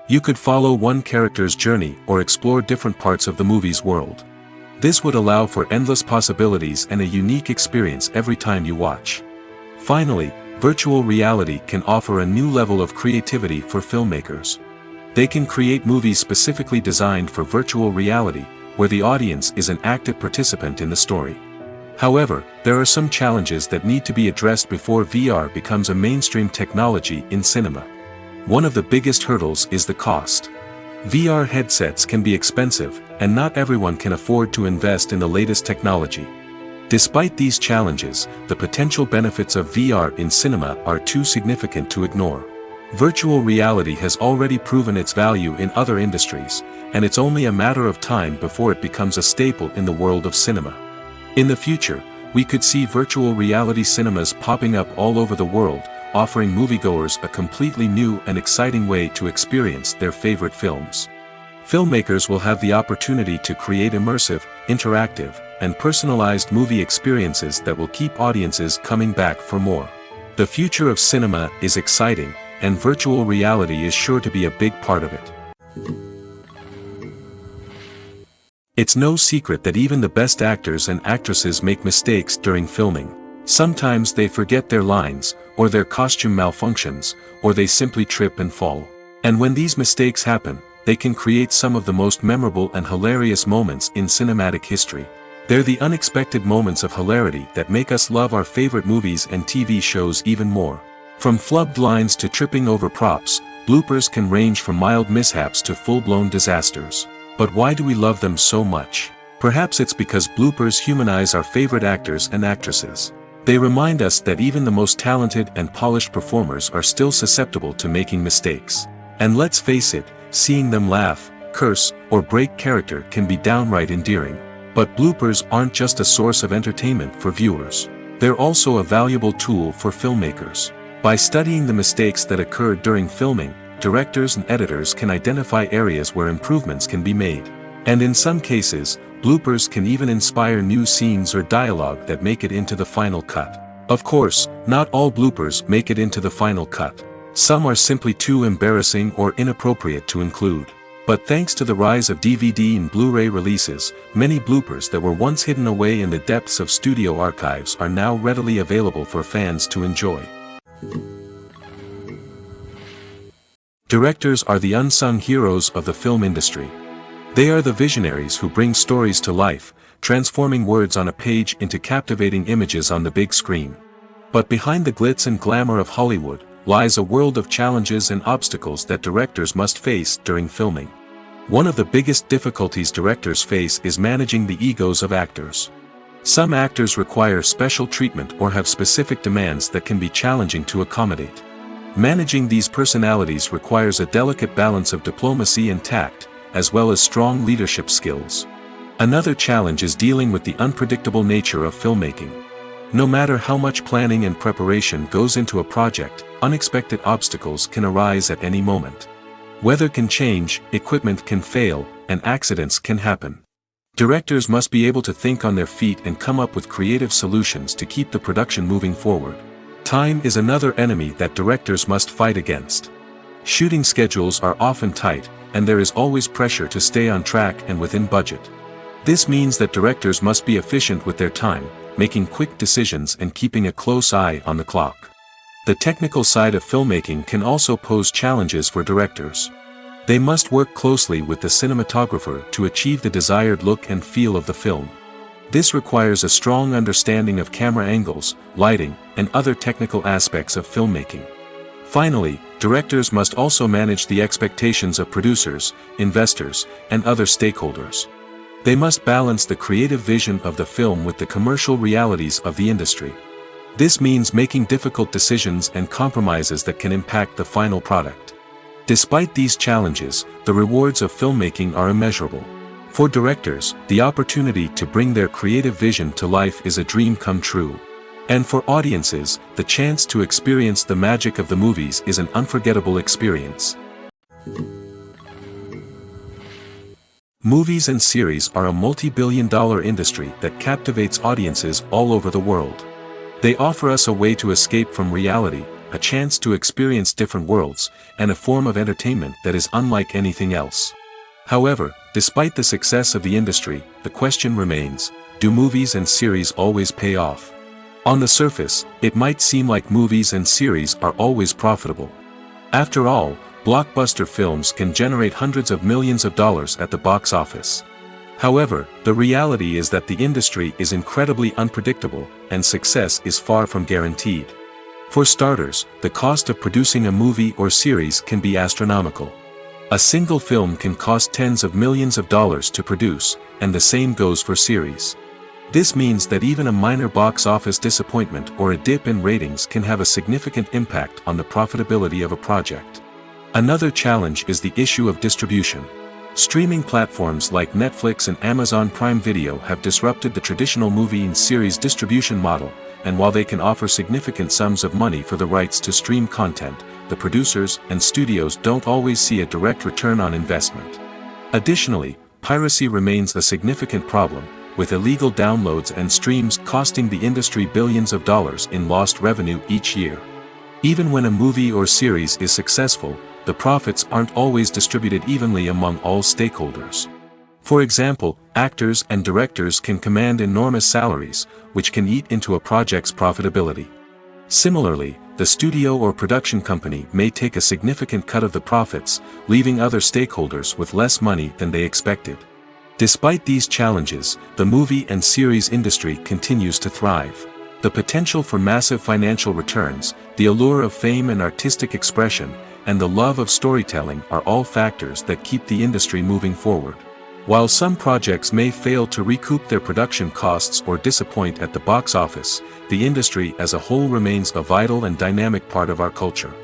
You could follow one character's journey or explore different parts of the movie's world. This would allow for endless possibilities and a unique experience every time you watch. Finally, virtual reality can offer a new level of creativity for filmmakers. They can create movies specifically designed for virtual reality, where the audience is an active participant in the story. However, there are some challenges that need to be addressed before VR becomes a mainstream technology in cinema. One of the biggest hurdles is the cost. VR headsets can be expensive, and not everyone can afford to invest in the latest technology. Despite these challenges, the potential benefits of VR in cinema are too significant to ignore. Virtual reality has already proven its value in other industries, and it's only a matter of time before it becomes a staple in the world of cinema. In the future, we could see virtual reality cinemas popping up all over the world, offering moviegoers a completely new and exciting way to experience their favorite films. Filmmakers will have the opportunity to create immersive, interactive, and personalized movie experiences that will keep audiences coming back for more. The future of cinema is exciting, and virtual reality is sure to be a big part of it. It's no secret that even the best actors and actresses make mistakes during filming. Sometimes they forget their lines, or their costume malfunctions, or they simply trip and fall. And when these mistakes happen, they can create some of the most memorable and hilarious moments in cinematic history. They're the unexpected moments of hilarity that make us love our favorite movies and TV shows even more. From flubbed lines to tripping over props, bloopers can range from mild mishaps to full-blown disasters. But why do we love them so much? Perhaps it's because bloopers humanize our favorite actors and actresses. They remind us that even the most talented and polished performers are still susceptible to making mistakes. And let's face it, seeing them laugh, curse, or break character can be downright endearing. But bloopers aren't just a source of entertainment for viewers. They're also a valuable tool for filmmakers. By studying the mistakes that occurred during filming, directors and editors can identify areas where improvements can be made. And in some cases, bloopers can even inspire new scenes or dialogue that make it into the final cut. Of course, not all bloopers make it into the final cut. Some are simply too embarrassing or inappropriate to include. But thanks to the rise of DVD and Blu-ray releases, many bloopers that were once hidden away in the depths of studio archives are now readily available for fans to enjoy. Directors are the unsung heroes of the film industry. They are the visionaries who bring stories to life, transforming words on a page into captivating images on the big screen. But behind the glitz and glamour of Hollywood, lies a world of challenges and obstacles that directors must face during filming. One of the biggest difficulties directors face is managing the egos of actors. Some actors require special treatment or have specific demands that can be challenging to accommodate. Managing these personalities requires a delicate balance of diplomacy and tact, as well as strong leadership skills. Another challenge is dealing with the unpredictable nature of filmmaking. No matter how much planning and preparation goes into a project, unexpected obstacles can arise at any moment. Weather can change, equipment can fail, and accidents can happen. Directors must be able to think on their feet and come up with creative solutions to keep the production moving forward. Time is another enemy that directors must fight against. Shooting schedules are often tight, and there is always pressure to stay on track and within budget. This means that directors must be efficient with their time, making quick decisions and keeping a close eye on the clock. The technical side of filmmaking can also pose challenges for directors. They must work closely with the cinematographer to achieve the desired look and feel of the film. This requires a strong understanding of camera angles, lighting, and other technical aspects of filmmaking. Finally, directors must also manage the expectations of producers, investors, and other stakeholders. They must balance the creative vision of the film with the commercial realities of the industry. This means making difficult decisions and compromises that can impact the final product. Despite these challenges, the rewards of filmmaking are immeasurable. For directors, the opportunity to bring their creative vision to life is a dream come true. And for audiences, the chance to experience the magic of the movies is an unforgettable experience. Movies and series are a multi-billion-dollar industry that captivates audiences all over the world. They offer us a way to escape from reality, a chance to experience different worlds, and a form of entertainment that is unlike anything else. However, despite the success of the industry, the question remains, do movies and series always pay off? On the surface, it might seem like movies and series are always profitable. After all, blockbuster films can generate hundreds of millions of dollars at the box office. However, the reality is that the industry is incredibly unpredictable, and success is far from guaranteed. For starters, the cost of producing a movie or series can be astronomical. A single film can cost tens of millions of dollars to produce, and the same goes for series. This means that even a minor box office disappointment or a dip in ratings can have a significant impact on the profitability of a project. Another challenge is the issue of distribution. Streaming platforms like Netflix and Amazon Prime Video have disrupted the traditional movie and series distribution model, and while they can offer significant sums of money for the rights to stream content, the producers and studios don't always see a direct return on investment. Additionally, piracy remains a significant problem, with illegal downloads and streams costing the industry billions of dollars in lost revenue each year. Even when a movie or series is successful, the profits aren't always distributed evenly among all stakeholders. For example, actors and directors can command enormous salaries, which can eat into a project's profitability. Similarly, the studio or production company may take a significant cut of the profits, leaving other stakeholders with less money than they expected. Despite these challenges, the movie and series industry continues to thrive. The potential for massive financial returns, the allure of fame and artistic expression, and the love of storytelling are all factors that keep the industry moving forward. While some projects may fail to recoup their production costs or disappoint at the box office, the industry as a whole remains a vital and dynamic part of our culture.